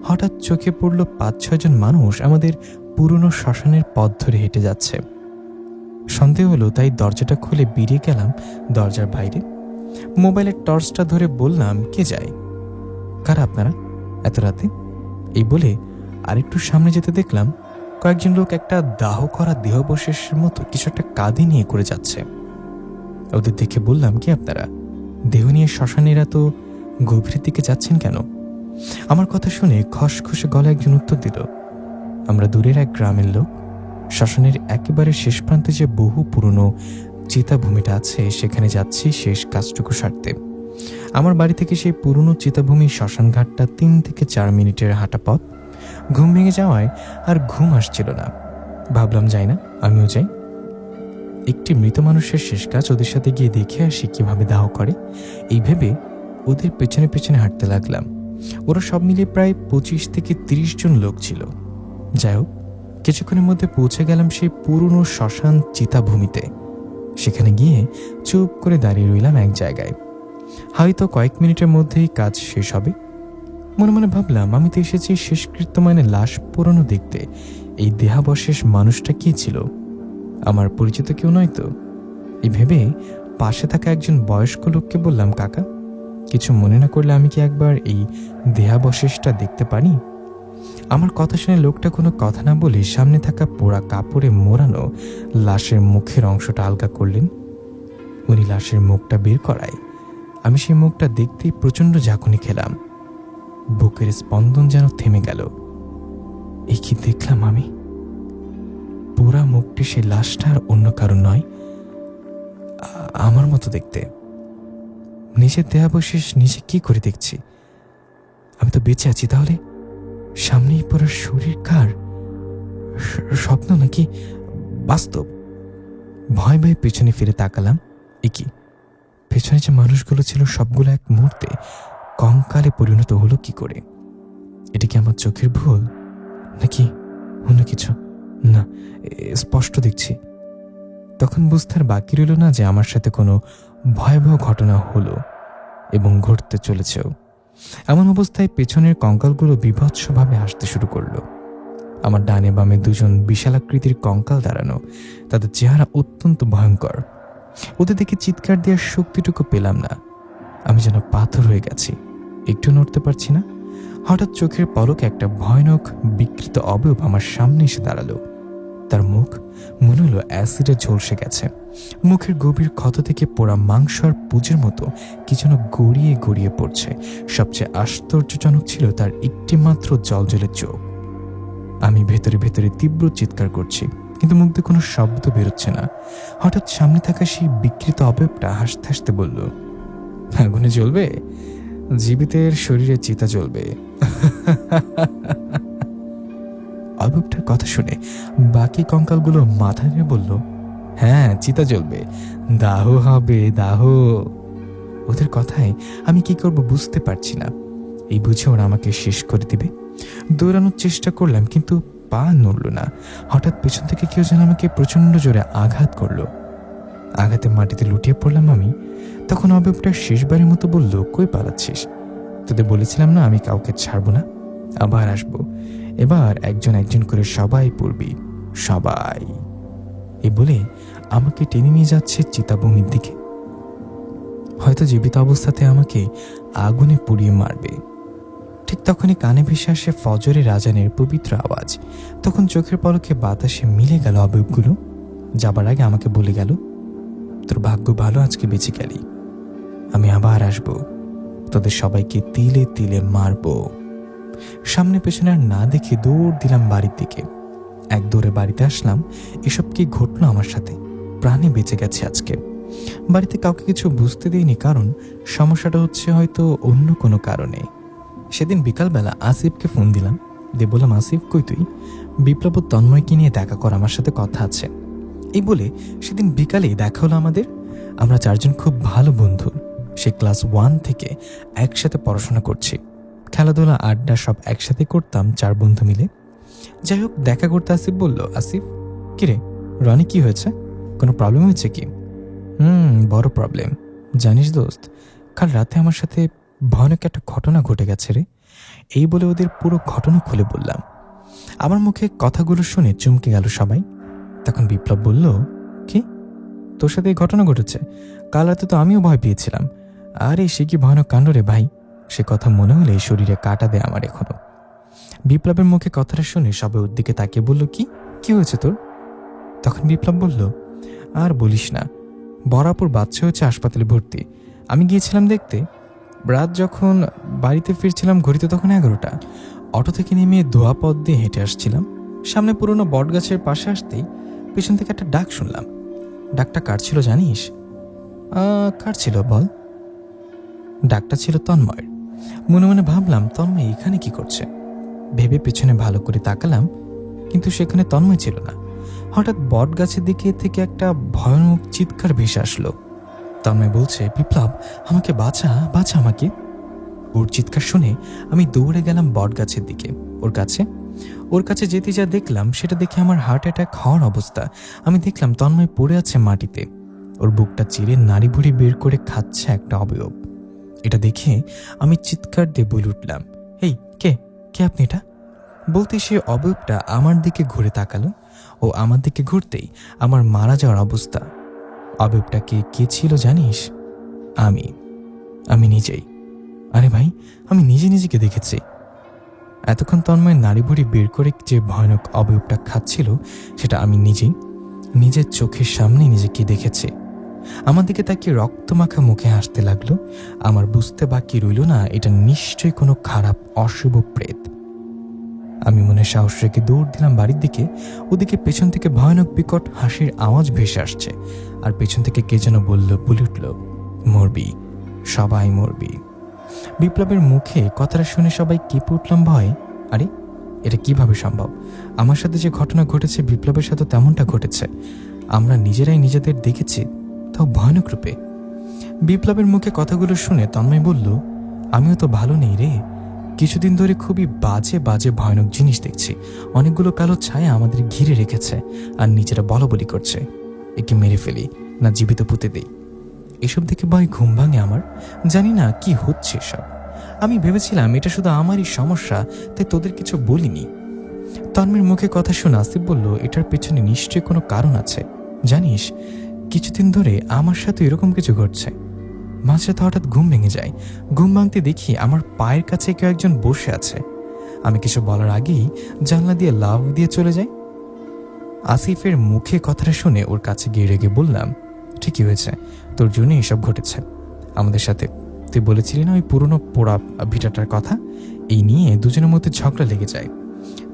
হঠাৎ চোখে পড়ল 5-6 জন মানুষ আমাদের পুরনো শ্মশানের পথ ধরে হেঁটে যাচ্ছে। সন্দেহ হলো, তাই দরজাটা খুলে বেরিয়ে গেলাম দরজার বাইরে। মোবাইলের টর্চটা ধরে বললাম, কে যায়? কারা আপনারা এত রাতে? এই বলে আরেকটু সামনে যেতে দেখলাম কয়েকজন লোক একটা দাহ করা দেহাবশেষের মতো কিছু একটা কাঁধে নিয়ে করে যাচ্ছে। ওদের দেখে বললাম, কি আপনারা দেহ নিয়ে শ্মশানের এত গভীরের দিকে যাচ্ছেন কেন? আমার কথা শুনে খসখসে গলায় একজন উত্তর দিল, আমরা দূরের এক গ্রামের লোক। শ্মশানের একেবারে শেষ প্রান্তে যে বহু পুরনো চিতাভূমিটা আছে সেখানে যাচ্ছি শেষ কাজটুকু সারতে। আমার বাড়ি থেকে সেই পুরনো চিতাভূমি শ্মশানঘাটটা 3 থেকে 4 মিনিটের হাঁটা পথ। ঘুম ভেঙে যাওয়ায় আর ঘুম আসছিল না। ভাবলাম যাই না, আমিও যাই। একটি মৃত মানুষের শেষ কাজ, ওদের সাথে গিয়ে দেখে আসি কিভাবে দাহ করে। এই ভেবে ওদের পেছনে পেছনে হাঁটতে লাগলাম। ওরা সব মিলিয়ে প্রায় 25 থেকে 30 জন লোক ছিল। যাই হোক, কিছুক্ষণের মধ্যে পৌঁছে গেলাম সেই পুরনো শ্মশান চিতাভূমিতে। সেখানে গিয়ে চুপ করে দাঁড়িয়ে রইলাম এক জায়গায়। হয়তো কয়েক মিনিটের মধ্যেই কাজ শেষ হবে। মনে মনে ভাবলাম, আমি তো এসেছি শেষকৃত্য মানে লাশ পোড়ানো দেখতে। এই দেহাবশেষ মানুষটা কি ছিল? আমার পরিচিত কেউ নয় তো? এই ভেবে পাশে থাকা একজন বয়স্ক লোককে বললাম, কাকা কিছু মনে না করলে আমি কি একবার এই দেহাবশেষটা দেখতে পারি? আমার কথা শুনে লোকটা কোনো কথা না বলে সামনে থাকা পোড়া কাপড়ে মোড়ানো লাশের মুখের অংশটা আলগা করলেন। উনি লাশের মুখটা বের করায় আমি সেই মুখটা দেখতেই প্রচণ্ড ঝাঁকুনি খেলাম। বুকের স্পন্দন যেন থেমে গেল। এই কি দেখলাম আমি? পোড়া মুখটি সেই লাশটা আর অন্য কারণ নয়, আমার মতো দেখতে। নিজের দেহাবশেষ নিজে কি করে দেখছি? আমি তো বেঁচে আছি, তাহলে সামনেই পুরো শরীর কার? স্বপ্ন নাকি বাস্তব? ভয় ভয়ে পেছনে ফিরে তাকালাম। কি পেছনে যে মানুষগুলো ছিল সবগুলো এক মুহূর্তে কঙ্কালে পরিণত হলো কি করে? এটা কি আমার চোখের ভুল, নাকি অন্য কিছু? না, স্পষ্ট দেখছি। তখন বুঝতে আর বাকি রইল না যে আমার সাথে কোনো ভয়াবহ ঘটনা হলো এবং ঘটতে চলেছেও। এমন অবস্থায় পেছনের কঙ্কালগুলো বীভৎসভাবে আসতে শুরু করলো। আমার ডানে বামে দুজন বিশালাকৃতির কঙ্কাল দাঁড়ানো, তাদের চেহারা অত্যন্ত ভয়ঙ্কর। ওদের দেখে চিৎকার দেওয়ার শক্তিটুকু পেলাম না। আমি যেন পাথর হয়ে গেছি, একটু নড়তে পারছি না। হঠাৎ চোখের পলকে একটা ভয়ানক বিকৃত অবয়ব আমার সামনে এসে দাঁড়ালো। তার মুখ মনে হলো অ্যাসিডে ঝলসে গেছে। মুখের গভীর ক্ষত থেকে পোড়া মাংস আর পুজের মতো কি যেন গড়িয়ে গড়িয়ে পড়ছে। সবচেয়ে আশ্চর্যজনক ছিল তার একটিমাত্র জলজলে চোখ। আমি ভেতরে ভেতরে তীব্র চিৎকার করছি, কিন্তু মুখ দিয়ে কোনো শব্দ বেরোচ্ছে না। হঠাৎ সামনে থাকা সেই বিকৃত অবয়বটা হাসতে হাসতে বলল, আগুনে জ্বলবে? জীবিতের শরীরে চিতা জ্বলবে। অবয়বটার কথা শুনে বাকি কঙ্কালগুলো মাথা নিয়ে বলল, হ্যাঁ, চিতা জ্বলবে, দাহ হবে, দাহ। ওদের কথায় আমি কি করব বুঝতে পারছি না। এই বুঝে ওরা আমাকে শেষ করে দিবে। দৌড়ানোর চেষ্টা করলাম, কিন্তু পা নড়ল না। হঠাৎ পেছন থেকে কেউ যেন আমাকে প্রচন্ড জোরে আঘাত করলো। আঘাতে মাটিতে লুটিয়ে পড়লাম আমি। তখন অবয়বটা শেষবারের মতো বলল, কই পালাচ্ছিস? তোদের বলেছিলাম না আমি কাউকে ছাড়বো না, আবার আসবো। এবার একজন একজন করে সবাই পড়বি, সবাই। এই বলে আমাকে টেনে নিয়ে যাচ্ছে চিতাভূমির দিকে। হয়তো জীবিত অবস্থাতে আমাকে আগুনে পুড়িয়ে মারবে। ঠিক তখনই কানে ভেসে আসে ফজরের আজানের পবিত্র আওয়াজ। তখন চোখের পলকে বাতাসে মিলে গেল অবয়বগুলো। যাবার আগে আমাকে বলে গেল, তোর ভাগ্য ভালো, আজকে বেঁচে গেলি। আমি আবার আসব, তোদের সবাইকে তিলে তিলে মারব। সামনে পেছনে আর না দেখে দৌড় দিলাম বাড়ির দিকে। এক দৌড়ে বাড়িতে আসলাম। এসব কি ঘটলো আমার সাথে? প্রাণে বেঁচে গেছে আজকে। বাড়িতে কাউকে কিছু বুঝতে দিইনি, কারণ সমস্যাটা হচ্ছে হয়তো অন্য কোনো কারণে। সেদিন বিকালবেলা আসিফকে ফোন দিলাম, দিয়ে বললাম, আসিফ কই তুই? বিপ্লব ও তন্ময়কে নিয়ে দেখা কর, আমার সাথে কথা আছে। এই বলে সেদিন বিকালেই দেখা হলো আমাদের। আমরা চারজন খুব ভালো বন্ধু। সে ক্লাস 1 থেকে একসাথে পড়াশোনা করছি। খেলাধুলা আড্ডা সব একসাথে করতাম, 4 বন্ধু মিলে। যাই হোক, দেখা করতে আসিফ বলল, আসিফ কিরে রনি, কি হয়েছে? কোনো প্রবলেম হয়েছে কি? বড় প্রবলেম। জানিস দোস্ত, কাল রাতে আমার সাথে ভয়ানক একটা ঘটনা ঘটে গেছে রে। এই বলে ওদের পুরো ঘটনা খুলে বললাম। আমার মুখে কথাগুলো শুনে চমকে গেল সবাই। তখন বিপ্লব বলল, কি তোর সাথে এই ঘটনা ঘটেছে? কাল রাতে তো আমিও ভয় পেয়েছিলাম। আরে সে কি ভয়ানক কাণ্ড রে ভাই। সে কথা মনে হলে শরীরে কাটা দেয় আমার এখনো। বিপ্লবের মুখে কথাটা শুনে সবাই ওর দিকে তাকিয়ে বলল, কি হয়েছে তোর? তখন বিপ্লব বলল, আর বলিস না, বরাপুর বাচ্চা হয়েছে, হাসপাতালে ভর্তি। আমি গিয়েছিলাম দেখতে। রাত যখন বাড়িতে ফিরছিলাম ঘড়িতে তখন 11টা। অটো থেকে নেমে ধোয়া পথ দিয়ে হেঁটে আসছিলাম। সামনে পুরনো বটগাছের পাশে আসতেই পেছন থেকে একটা ডাক শুনলাম। ডাকটা কার ছিল জানিস? কার ছিল বল? ডাকটা ছিল তন্ময়ের। মনে মনে ভাবলাম, তন্ময় এখানে কি করছে? ভেবে পেছনে ভালো করে তাকালাম, কিন্তু সেখানে তন্ময় ছিল না। হঠাৎ বট গাছের দিকে থেকে একটা ভয়ানক চিৎকার ভেসে আসলো। তন্ময় বলছে, বিপ্লব আমাকে বাঁচা, বাঁচা আমাকে। ওর চিৎকার শুনে আমি দৌড়ে গেলাম বট গাছের দিকে। ওর কাছে যেতে যা দেখলাম সেটা দেখে আমার হার্ট অ্যাটাক হওয়ার অবস্থা। আমি দেখলাম তন্ময় পড়ে আছে মাটিতে। ওর বুকটা চিরে নাড়ি ভুড়ি বের করে খাচ্ছে একটা অবয়ব। এটা দেখে আমি চিৎকার দিয়ে বলে উঠলাম, এই কে কে আপনি? এটা বলতে সে অবয়বটা আমার দিকে ঘুরে তাকালো। ও আমার দিকে ঘুরতেই আমার মারা যাওয়ার অবস্থা। অবয়বটাকে কে ছিল জানিস? আমি নিজেই। আরে ভাই, আমি নিজেকে দেখেছি। এতক্ষণ তন্ময়ের নাড়ি ভুড়ি বের করে যে ভয়ানক অবয়বটা খাচ্ছিল সেটা আমি নিজের চোখের সামনে নিজেকে দেখেছি। আমার দিকে তাকিয়ে রক্তমাখা মুখে হাসতে লাগলো। আমার বুঝতে বাকি রইল না, এটা নিশ্চয়ই কোনো খারাপ অশুভ প্রেত। আমি মনে সাহস রেখে দৌড় দিলাম বাড়ির দিকে। ওদিকে পেছন থেকে ভয়ানক বিকট হাসির আওয়াজ ভেসে আসছে, আর পেছন থেকে কে যেন বলে উঠল, মরবি, সবাই মরবি। বিপ্লবের মুখে কথাটা শুনে সবাই কেঁপে উঠলাম ভয়। আরে এটা কিভাবে সম্ভব? আমার সাথে যে ঘটনা ঘটেছে বিপ্লবের সাথে তেমনটা ঘটেছে। আমরা নিজেরাই নিজেদের দেখেছি, তাও ভয়ানক রূপে। বিপ্লবের মুখে কথাগুলো শুনে তন্ময় বলল, আমিও তো ভালো নেই রে, কিছুদিন ধরে খুবই বাজে বাজে ভয়ানক জিনিস দেখছি। অনেকগুলো কালো ছায়া আমাদের ঘিরে রেখেছে আর নিজেরা বলাবলি করছে, একে মেরে ফেলি না জীবিত পুঁতে দেই। এসব দেখে ভয় ঘুম ভাঙে আমার। জানি না কি হচ্ছে সব। আমি ভেবেছিলাম এটা শুধু আমারই সমস্যা, তাই তোদের কিছু বলিনি। তন্ময়ের মুখে কথা শুনে আসিফ বলল, এটার পেছনে নিশ্চয়ই কোনো কারণ আছে। জানিস, কিছুদিন ধরে আমার সাথে এরকম কিছু ঘটছে। মাঝরাতে হঠাৎ ঘুম ভেঙে যায়। ঘুম ভাঙতে দেখি আমার পায়ের কাছে কেউ একজন বসে আছে। আমি কিছু বলার আগেই জানলা দিয়ে লাফ দিয়ে চলে যাই। আসিফের মুখে কথাটা শুনে ওর কাছে গিয়ে রেগে বললাম, ঠিকই হয়েছে, তোর জন্য এসব ঘটেছে আমাদের সাথে। তুই বলেছিলি না ওই পুরনো পোড়া ভিটাটার কথা? এই নিয়ে দুজনের মধ্যে ঝগড়া লেগে যায়।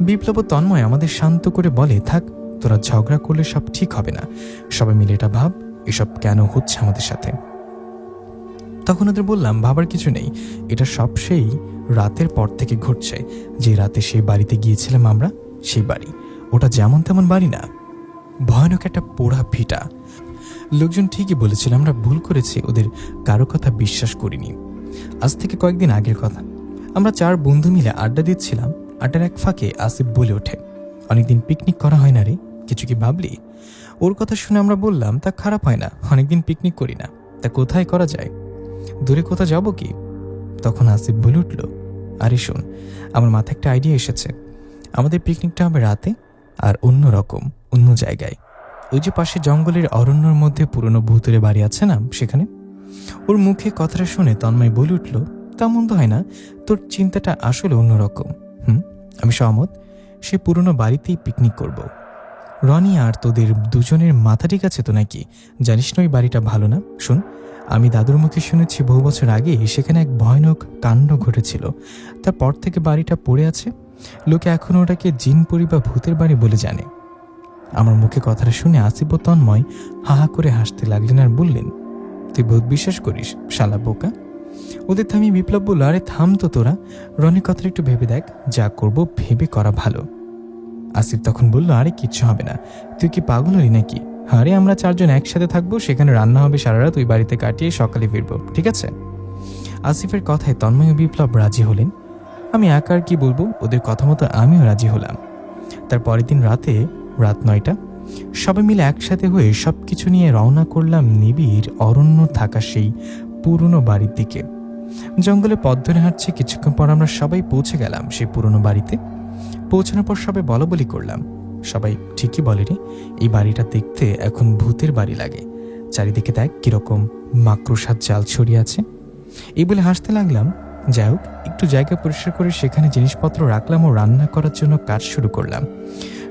বিপ্লব ও তন্ময় আমাদের শান্ত করে বলে, থাক, তোরা ঝগড়া করলে সব ঠিক হবে না। সবাই মিলে এটা ভাব, এসব কেন হচ্ছে আমাদের সাথে। তখন ওদের বললাম, ভাবার কিছু নেই, এটা সব সেই রাতের পর থেকে ঘটছে। যে রাতে সেই বাড়িতে গিয়েছিলাম আমরা, সেই বাড়ি। ওটা যেমন তেমন বাড়ি না, ভয়ানক একটা পোড়া ভিটা। লোকজন ঠিকই বলেছিল, আমরা ভুল করেছি, ওদের কারো কথা বিশ্বাস করিনি। আজ থেকে কয়েকদিন আগের কথা, আমরা 4 বন্ধু মিলে আড্ডা দিচ্ছিলাম। আড্ডার এক ফাঁকে আসিফ বলে ওঠে, অনেকদিন পিকনিক করা হয় না রে, কিছু কি ভাবলি? ওর কথা শুনে আমরা বললাম, তা খারাপ হয় না, অনেকদিন পিকনিক করি না, তা কোথায় করা যায়? দূরে কোথাও যাবো কি? তখন আসিফ বলে উঠল, আরে শোন, আমার মাথায় একটা আইডিয়া এসেছে। আমাদের পিকনিকটা হবে রাতে, আর অন্য রকম, অন্য জায়গায়। ওই যে পাশে জঙ্গলের অরণ্যর মধ্যে পুরনো ভূতুরে বাড়ি আছে না, সেখানে। ওর মুখে কথাটা শুনে তন্ময় বলে উঠল, তা মন্দ হয় না, তোর চিন্তাটা আসলে অন্যরকম। আমি সহমত, সে পুরনো বাড়িতেই পিকনিক করব। রনি আর তোদের দুজনের মাথা ঠিক আছে তো নাকি? জানিস না ওই বাড়িটা ভালো না? শোন, আমি দাদুর মুখে শুনেছি বহু বছর আগে সেখানে এক ভয়ানক কাণ্ড ঘটেছিল। তারপর থেকে বাড়িটা পড়ে আছে। লোকে এখন ওটাকে জিনপুরি বা ভূতের বাড়ি বলে জানে। আমার মুখে কথাটা শুনে আসিফ ও তন্ময় হাহা করে হাসতে লাগলেন আর বললেন, তুই ভূত বিশ্বাস করিস, শালা বোকা। ওদের থামিয়ে বিপ্লব বলল, আরে থাম তো তোরা, রনির কথাটা একটু ভেবে দেখ, যা করব ভেবে করা ভালো। আসিফ তখন বলল, আরে কিচ্ছু হবে না, তুই কি পাগল হলি নাকি? আরে আমরা 4 জন একসাথে থাকবো, সেখানে রান্না হবে সারা রাত, ওই বাড়িতে কাটিয়ে সকালে ফিরবো, ঠিক আছে? আসিফের কথায় তন্ময় ও বিপ্লব রাজি হলেন। আমি একা আর কি বলবো, ওদের কথা মতো আমিও রাজি হলাম। তার পরের দিন রাতে, রাত 9টা, সবাই মিলে একসাথে হয়ে সবকিছু নিয়ে রওনা করলাম নিবিড় অরণ্য থাকা সেই পুরনো বাড়ির দিকে। জঙ্গলে পথ ধরে হাঁটছে, কিছুক্ষণ পর আমরা সবাই পৌঁছে গেলাম সেই পুরনো বাড়িতে। পৌঁছানোর পর সবাই বলাবলি করলাম। সবাই ঠিকই বলে রে, এই বাড়িটা দেখতে এখন ভূতের বাড়ি লাগে। চারিদিকে দেখ কিরকম মাকড়সার জাল ছড়িয়ে আছে। এই বলে হাসতে লাগলাম। যাই হোক, একটু জায়গা পরিষ্কার করে সেখানে জিনিসপত্র রাখলাম ও রান্না করার জন্য কাজ শুরু করলাম।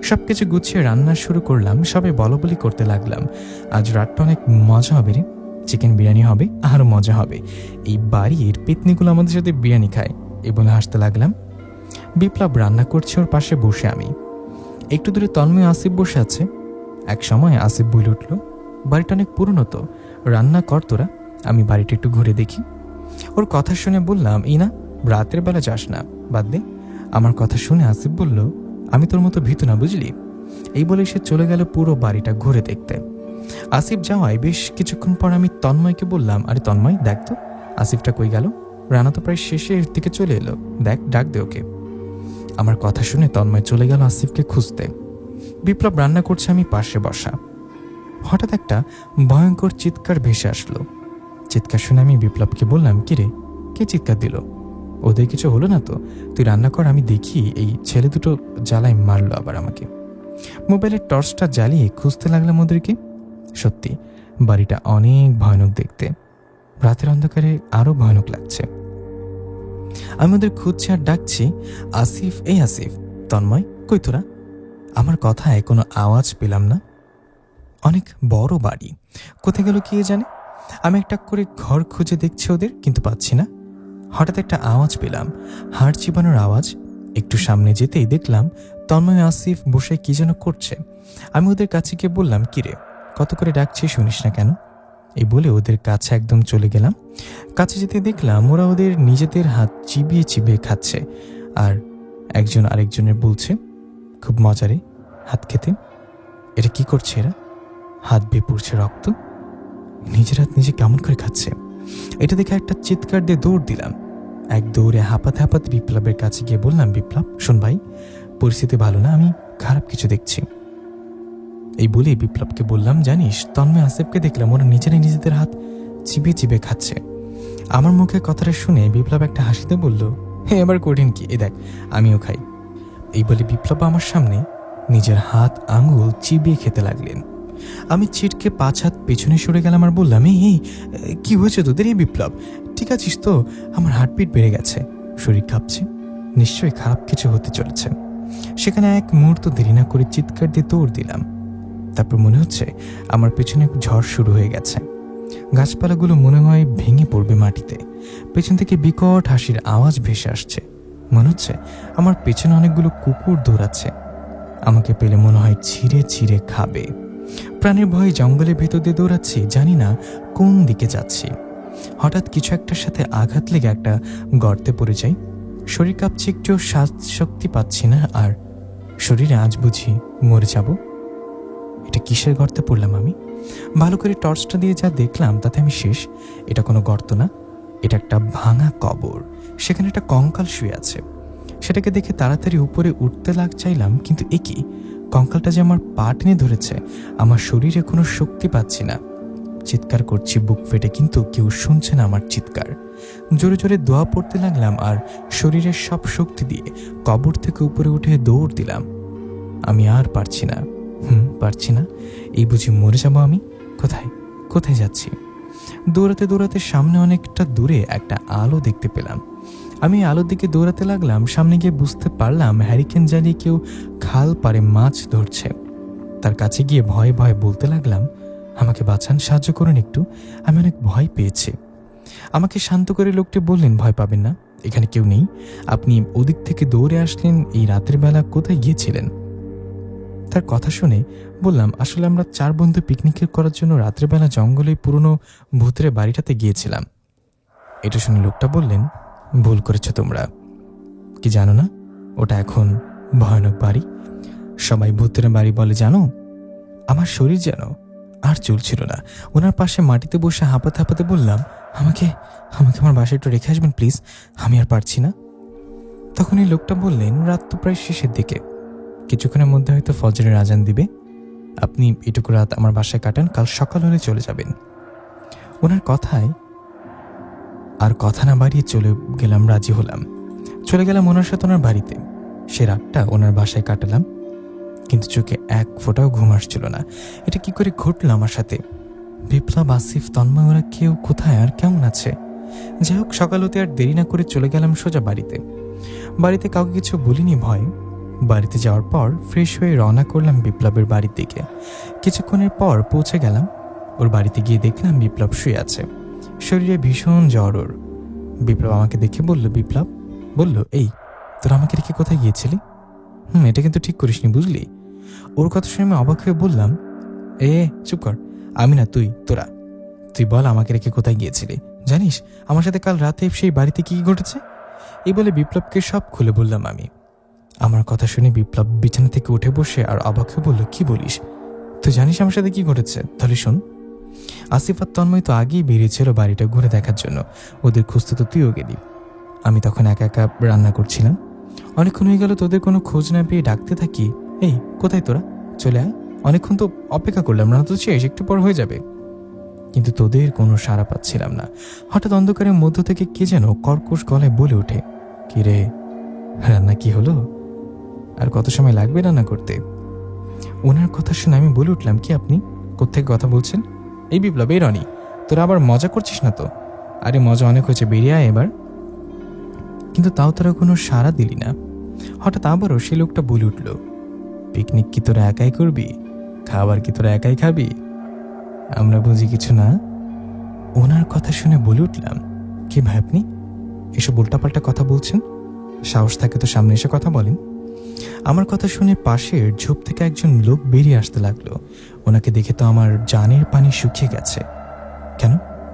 সবকিছু গুছিয়ে রান্না শুরু করলাম, সবাই বলাবলি করতে লাগলাম, আজ রাতটা অনেক মজা হবে রে, চিকেন বিরিয়ানি হবে, আরও মজা হবে, এই বাড়ির পেতনিগুলো আমাদের সাথে বিরিয়ানি খায়, এই বলে হাসতে লাগলাম। বিপ্লব রান্না করছে, ওর পাশে বসে আমি। একটু দূরে তন্ময় আসিফ বসে আছে। এক সময় আসিফ বলে উঠল, বাড়িটা অনেক পুরনো তো, রান্না কর তোরা, আমি বাড়িটা একটু ঘুরে দেখি। ওর কথা শুনে বললাম, এই না, রাতের বেলা যাস না, বাদ দে। আমার কথা শুনে আসিফ বলল, আমি তোর মতো ভীতু না, বুঝলি? এই বলে সে চলে গেল পুরো বাড়িটা ঘুরে দেখতে। আসিফ যাওয়ায় বেশ কিছুক্ষণ পর আমি তন্ময়কে বললাম, আরে তন্ময়, দেখ তো আসিফটা কই গেল, রান্না তো প্রায় শেষের দিকে চলে এলো, দেখ, ডাক দে ওকে। আমার কথা শুনে তন্ময় চলে গেল আসিফকে খুঁজতে। বিপ্লব রান্না করছে, আমি পাশে বসা। হঠাৎ একটা ভয়ঙ্কর চিৎকার ভেসে আসলো। চিৎকার শুনে আমি বিপ্লবকে বললাম, কিরে, কে চিৎকার দিল? ওদের কিছু হলো না তো? তুই রান্না কর, আমি দেখি। এই ছেলে দুটো জ্বালায় মারলো আবার আমাকে। মোবাইলের টর্চটা জ্বালিয়ে খুঁজতে লাগলাম ওদেরকে। সত্যি বাড়িটা অনেক ভয়ানক দেখতে, রাতের অন্ধকারে আরো ভয়ানক লাগছে। আমি ওদের খুঁজছি আর ডাকছি, আসিফ, এই আসিফ, তন্ময়, কই তোরা? আমার কথায় কোনো আওয়াজ পেলাম না। অনেক বড় বাড়ি, কোথায় গেল কে জানে। আমি একটা করে ঘর খুঁজে দেখছি ওদের, কিন্তু পাচ্ছি না। হঠাৎ একটা আওয়াজ পেলাম, হাড় চিবানোর আওয়াজ। একটু সামনে যেতেই দেখলাম তন্ময় আসিফ বসে কি যেন করছে। আমি ওদের কাছে গিয়ে বললাম, কিরে, কত করে ডাকছি, শুনিস না কেন? এই বলে ওদের কাছে একদম চলে গেলাম। কাছে যেতে দেখলাম ওরা ওদের নিজেদের হাত চিবিয়ে চিবিয়ে খাচ্ছে, আর একজন আরেকজনের বলছে, খুব মজারে হাত খেতে। এটা কি করছে এরা? হাত বেয়ে পড়ছে রক্ত, নিজের হাত নিজে কেমন করে খাচ্ছে। এটা দেখে একটা চিৎকার দিয়ে দৌড় দিলাম। এক দৌড়ে হাঁপাতে হাঁপাতে বিপ্লবের কাছে গিয়ে বললাম, বিপ্লব শোন ভাই, পরিস্থিতি ভালো না, আমি খারাপ কিছু দেখছি। এই বলে বিপ্লবকে বললাম, জানিস তন্ময় আসিফকে দেখলাম ওরা নিজেরাই নিজেদের হাত চিবিয়ে চিবিয়ে খাচ্ছে। আমার মুখে কথাটা শুনে বিপ্লব একটা হাসিতে বলল, হ্যাঁ এবার কঠিন কি, এ দেখ আমিও খাই। এই বলে বিপ্লব আমার সামনে নিজের হাত আঙুল চিবিয়ে খেতে লাগলেন। আমি চিটকে 5 হাত পেছনে সরে গেলাম আর বললাম, এই কি হয়েছে তোদের? এই বিপ্লব ঠিক আছিস তো? আমার হার্টবিট বেড়ে গেছে, শরীর কাঁপছে, নিশ্চয়ই খারাপ কিছু হতে চলেছে। সেখানে এক মুহূর্ত দেরি না করে চিৎকার দিয়ে দৌড় দিলাম। তারপর মনে হচ্ছে আমার পেছনে ঝড় শুরু হয়ে গেছে, গাছপালাগুলো মনে হয় ভেঙে পড়বে মাটিতে। পেছন থেকে বিকট হাসির আওয়াজ ভেসে আসছে, মনে হচ্ছে আমার পেছনে অনেকগুলো কুকুর দৌড়াচ্ছে, আমাকে পেলে মনে হয় ছিঁড়ে ছিঁড়ে খাবে। প্রাণের ভয়ে জঙ্গলের ভেতর দিয়ে দৌড়াচ্ছি, জানি না কোন দিকে যাচ্ছি। হঠাৎ কিছু একটার সাথে আঘাত লেগে একটা গর্তে পড়ে যাই। শরীর কাঁপছে, একটু শ্বাস শক্তি পাচ্ছি না, আর শরীরে আজ বুঝি মরে যাব। এটা কিসের গর্তে পড়লাম আমি? ভালো করে টর্চটা দিয়ে যা দেখলাম তাতে আমি শেষ। এটা কোনো গর্ত না, এটা একটা ভাঙা কবর। সেখানে একটা কঙ্কাল শুয়ে আছে। সেটাকে দেখে তাড়াতাড়ি উপরে উঠতে চাইলাম, কিন্তু এ কি, কঙ্কালটা যে আমার পা টেনে ধরেছে। আমার শরীরে কোনো শক্তি পাচ্ছি না। চিৎকার করছি বুক ফেটে, কিন্তু কেউ শুনছে না আমার চিৎকার। জোরে জোরে দোয়া পড়তে লাগলাম আর শরীরের সব শক্তি দিয়ে কবর থেকে উপরে উঠে দৌড় দিলাম। আমি আর পারছি না, পারছি না। এই বুঝি মরে যাবো আমি? কোথায় কোথায় যাচ্ছি? দৌড়াতে দৌড়াতে সামনে অনেকটা দূরে একটা আলো দেখতে পেলাম। আমি আলোর দিকে দৌড়াতে লাগলাম। সামনে গিয়ে বুঝতে পারলাম হ্যারিকেন জ্বালিয়ে কেউ খাল পাড়ে মাছ ধরছে। তার কাছে গিয়ে ভয়ে ভয়ে বলতে লাগলাম, আমাকে বাঁচান, সাহায্য করুন একটু, আমি অনেক ভয় পেয়েছি। আমাকে শান্ত করে লোকটি বললেন, ভয় পাবেন না, এখানে কেউ নেই। আপনি ওদিক থেকে দৌড়ে আসলেন, এই রাতের বেলা কোথায় গিয়েছিলেন? তার কথা শুনে বললাম, আসলে আমরা 4 বন্ধু পিকনিক করার জন্য রাত্রেবেলা জঙ্গলে পুরনো ভূতের বাড়িটাতে গিয়েছিলাম। এটা শুনে লোকটা বললেন, ভুল করেছ তোমরা, কি জানো না ওটা এখন ভয়ানক বাড়ি। সবাই ভূতের বাড়ি বলে জানো। আমার শরীর যেন আর চলছিল না। ওনার পাশে মাটিতে বসে হাঁপাতে হাঁপাতে বললাম, আমাকে আমাকে আমার বাসায় একটু রেখে আসবেন প্লিজ, আমি আর পারছি না। তখন এই লোকটা বললেন, রাত তো প্রায় শেষের দিকে, কিছুক্ষণের মধ্যে হয়তো ফজরের আজান দিবে, আপনি এটুকু রাত আমার বাসায় কাটান, কাল সকাল হলে চলে যাবেন। ওনার কথায় আর কথা না বাড়িয়ে চলে গেলাম, রাজি হলাম। চলে গেলাম ওনার সাথে ওনার বাড়িতে। সে রাতটা ওনার বাসায় কাটালাম, কিন্তু চোখে এক ফোঁটাও ঘুম আসছিল না। এটা কি করে ঘটলো আমার সাথে? বিপ্লব, আসিফ, তন্ময় ওরা কেউ কোথায় আর কেমন আছে? যাই হোক, সকাল হতে আর দেরি না করে চলে গেলাম সোজা বাড়িতে। বাড়িতে কাউকে কিছু বলিনি ভয়। বাড়িতে যাওয়ার পর ফ্রেশ হয়ে রওনা করলাম বিপ্লবের বাড়ির দিকে। কিছুক্ষণের পর পৌঁছে গেলাম ওর বাড়িতে। গিয়ে দেখলাম বিপ্লব শুয়ে আছে, শরীরে ভীষণ জ্বর ওর। বিপ্লব আমাকে দেখে বলল, এই তোরা আমাকে রেখে কোথায় গিয়েছিলি? এটা কিন্তু ঠিক করিসনি বুঝলি। ওর কথা শুনে আমি অবাক হয়ে বললাম, চুপ কর, আমি না তুই বল আমাকে রেখে কোথায় গিয়েছিলি? জানিস আমার সাথে কাল রাতে সেই বাড়িতে কি ঘটেছে? এই বলে বিপ্লবকে সব খুলে বললাম আমি। আমার কথা শুনে বিপ্লব বিছানা থেকে উঠে বসে আর অবাক হয়ে বলল, কি বলিস? তুই জানিস আমার সাথে কি ঘটেছে? তাহলে শোন। আসিফ আর তন্ময় তো আগেই বেরিয়েছিল বাড়িটা ঘুরে দেখার জন্য, ওদের খুঁজতে তো তুইও গেলি। আমি তখন একা একা রান্না করছিলাম। অনেকক্ষণ হয়ে গেল তোদের কোনো খোঁজ না পেয়ে ডাকতে থাকি, এই কোথায় তোরা, চলে আয়, অনেকক্ষণ তো অপেক্ষা করলাম, রান্না তো শেষ, একটু পর হয়ে যাবে। কিন্তু তোদের কোনো সাড়া পাচ্ছিলাম না। হঠাৎ অন্ধকারের মধ্য থেকে কে যেন কর্কশ গলায় বলে ওঠে, কি রে, রান্না কি হলো? আর কত সময় লাগবে রান্না করতে? ওনার কথা শুনে আমি বলে উঠলাম, কি আপনি কোত্থেকে কথা বলছেন? এই বিপ্লব, এই রনি, তোরা আবার মজা করছিস না তো? আরে মজা অনেক হয়েছে, বেরিয়ে আয় এবার। কিন্তু তাও তারা কোনো সাড়া দিলি না। হঠাৎ আবারও সে লোকটা বলে উঠল, পিকনিক কি তোরা একাই করবি? খাবার কি তোরা একাই খাবি? আমরা বুঝি কিছু না। ওনার কথা শুনে বলে উঠলাম, কি ভাই আপনি এসব উল্টাপাল্টা কথা বলছেন? সাহস থাকে তো সামনে এসে কথা বলেন। আমার কথা শুনে পাশের ঝোপ থেকে একজন লোক বেরিয়ে আসতে লাগলো। ওনাকে দেখে তো আমার জানের পানি শুকিয়ে গেছে। কেন,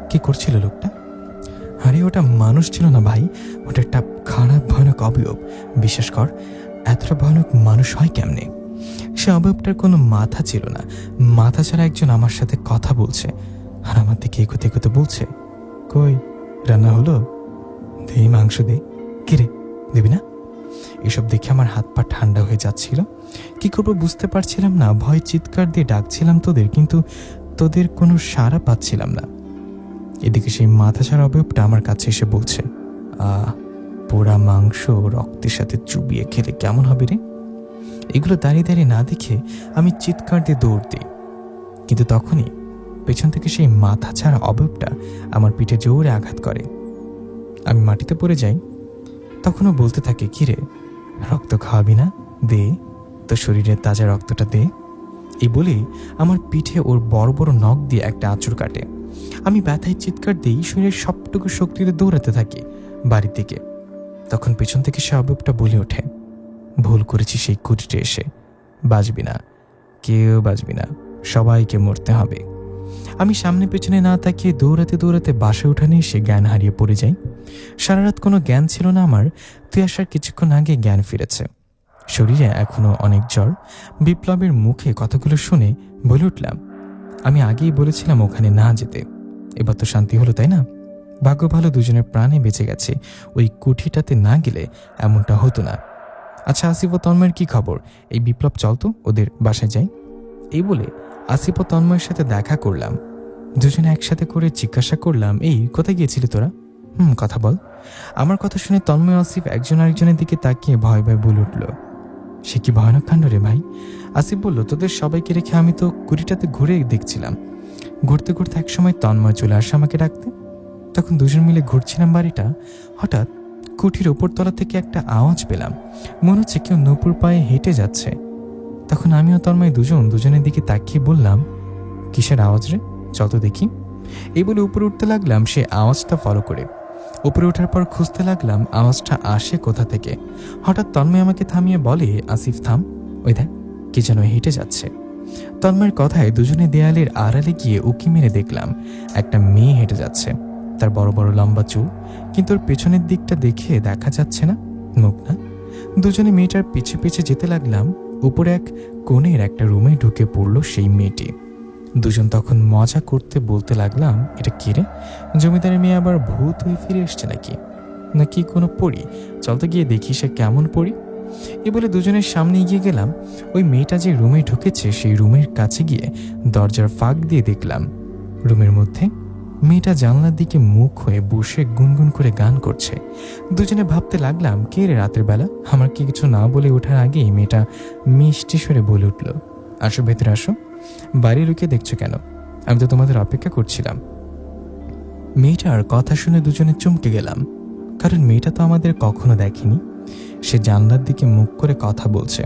কি করছিল লোকটা? আরে ওটা মানুষ ছিল না ভাই, ওটা একটা খারাপ ভয়ানক অবয়ব। বিশ্বাস কর, এতটা ভয়ানক মানুষ হয় কেমনে? সে অবয়বটার কোনো মাথা ছিল না, মাথা ছাড়া একজন আমার সাথে কথা বলছে আর আমার দিকে এগোতে এগোতে বলছে, কই রান্না হলো? দে মাংস দে। কিরে দেবি না? এসব দেখে আমার হাত পা ঠান্ডা হয়ে যাচ্ছিল। কি করবো বুঝতে পারছিলাম না। ভয় চিৎকার দিয়ে ডাকছিলাম তোদের, কিন্তু তোদের কোনো সাড়া পাচ্ছিলাম না। এদিকে সেই মাথাছাড়া অবয়বটা আমার কাছে এসে বলছে, পোড়া মাংস রক্তের সাথে চুবিয়ে খেলে কেমন হবে রে? এগুলো দাঁড়িয়ে দাঁড়িয়ে না দেখে আমি চিৎকার দিয়ে দৌড় দিই, কিন্তু তখনই পেছন থেকে সেই মাথাছাড়া অবয়বটা আমার পিঠে জোরে আঘাত করে। আমি মাটিতে পড়ে যাই। তখনও বলতে থাকে, কিরে রক্ত খাওয়াবি না? দে, তোর শরীরের তাজা রক্তটা দে। এই বলেই আমার পিঠে ওর বড় বড় নখ দিয়ে একটা আঁচড় কাটে। আমি ব্যথায় চিৎকার দিই, শরীরের সবটুকু শক্তিতে দৌড়াতে থাকি বাড়ির দিকে। তখন পেছন থেকে সে অবয়বটা বলে ওঠে, ভুল করেছি সেই কুটিরে এসে, বাঁচবি না, কেউ বাঁচবি না, সবাইকে মরতে হবে। আমি সামনে পেছনে না তাকিয়ে দৌড়াতে দৌড়াতে বাসে উঠানে এসে জ্ঞান হারিয়ে পড়ে যাই। সারা রাত কোনো জ্ঞান ছিল না আমার। তুই আসার কিছুক্ষণ আগে জ্ঞান ফিরেছে। শরীরে এখনো অনেক জ্বর। বিপ্লবের মুখে কথাগুলো শুনে বলে উঠলাম, আমি আগেই বলেছিলাম ওখানে না যেতে। এবার তো শান্তি হলো, তাই না? ভাগ্য ভালো দুজনের প্রাণে বেঁচে গেছে। ওই কুঠিটাতে না গেলে এমনটা হতো না। আচ্ছা আসিফ ও তন্ময়ের কি খবর? এই বিপ্লব চল তো ওদের বাসায় যাই। এই বলে আসিফ ও তন্ময়ের সাথে দেখা করলাম। দুজনে একসাথে করে জিজ্ঞাসা করলাম, এই কোথায় গিয়েছিলি তোরা? কথা বল। আমার কথা শুনে তন্ময় আসিফ একজন আরেকজনের দিকে তাকিয়ে ভয় ভয় বলে উঠল, সে কি ভয়ানক কাণ্ড রে ভাই। আসিফ বলল, তোদের সবাইকে রেখে আমি তো কুড়িটাতে ঘুরে দেখছিলাম। ঘুরতে ঘুরতে একসময় তন্ময় চলে আসে আমাকে ডাকতে। তখন দুজন মিলে ঘুরছিলাম বাড়িটা। হঠাৎ কুঠির ওপরতলা থেকে একটা আওয়াজ পেলাম, মনে হচ্ছে কেউ নূপুর পায়ে হেঁটে যাচ্ছে। তখন আমিও তন্ময় দুজনের দিকে তাকিয়ে বললাম, কিসের আওয়াজ রে? চল তো দেখি। এই বলে উপরে উঠতে লাগলাম সে আওয়াজটা ফলো করে। উপরে ওঠার পর খুঁজতে লাগলাম আওয়াজটা আসে কোথা থেকে। হঠাৎ তন্ময় আমাকে থামিয়ে বলে, আসিফ থাম, ওই দেখ কি যেন হেঁটে যাচ্ছে। তন্ময়ের কথায় দুজনে দেয়ালের আড়ালে গিয়ে উকি মেরে দেখলাম একটা মেয়ে হেঁটে যাচ্ছে। তার বড় বড় লম্বা চুল, কিন্তু ওর পেছনের দিকটা দেখে দেখা যাচ্ছে না, মুখ না। দুজনে মেয়েটার পিছে পিছে যেতে লাগলাম। উপরে এক কোণের একটা রুমে ঢুকে পড়ল সেই মেয়েটি। দুজন তখন মজা করতে বলতে লাগলাম, এটা কি রে? জমিদারের মেয়ে আবার ভূত হয়ে ফিরে এসছে নাকি কোনো পরী? চল তো গিয়ে দেখি সে কেমন পরী। এ বলে দুজনের সামনে এগিয়ে গেলাম। ওই মেয়েটা যে রুমে ঢুকেছে সেই রুমের কাছে গিয়ে দরজার ফাঁক দিয়ে দেখলাম রুমের মধ্যে মেয়েটা জানলার দিকে মুখ হয়ে বসে গুনগুন করে গান করছে। দুজনে ভাবতে লাগলাম, কে রে রাতের বেলা? আমার কি কিছু না বলে ওঠার আগেই মেয়েটা মিষ্টি স্বরে বলে উঠল, আসো ভেতরে আসো। বাড়ি লুকিয়ে দেখছো কেন? আমি তো তোমাদের অপেক্ষা করছিলাম। মেয়েটার কথা শুনে দুজনে চমকে গেলাম, কারণ মেয়েটা তো আমাদের কখনো দেখেনি। সে জানলার দিকে মুখ করে কথা বলছে,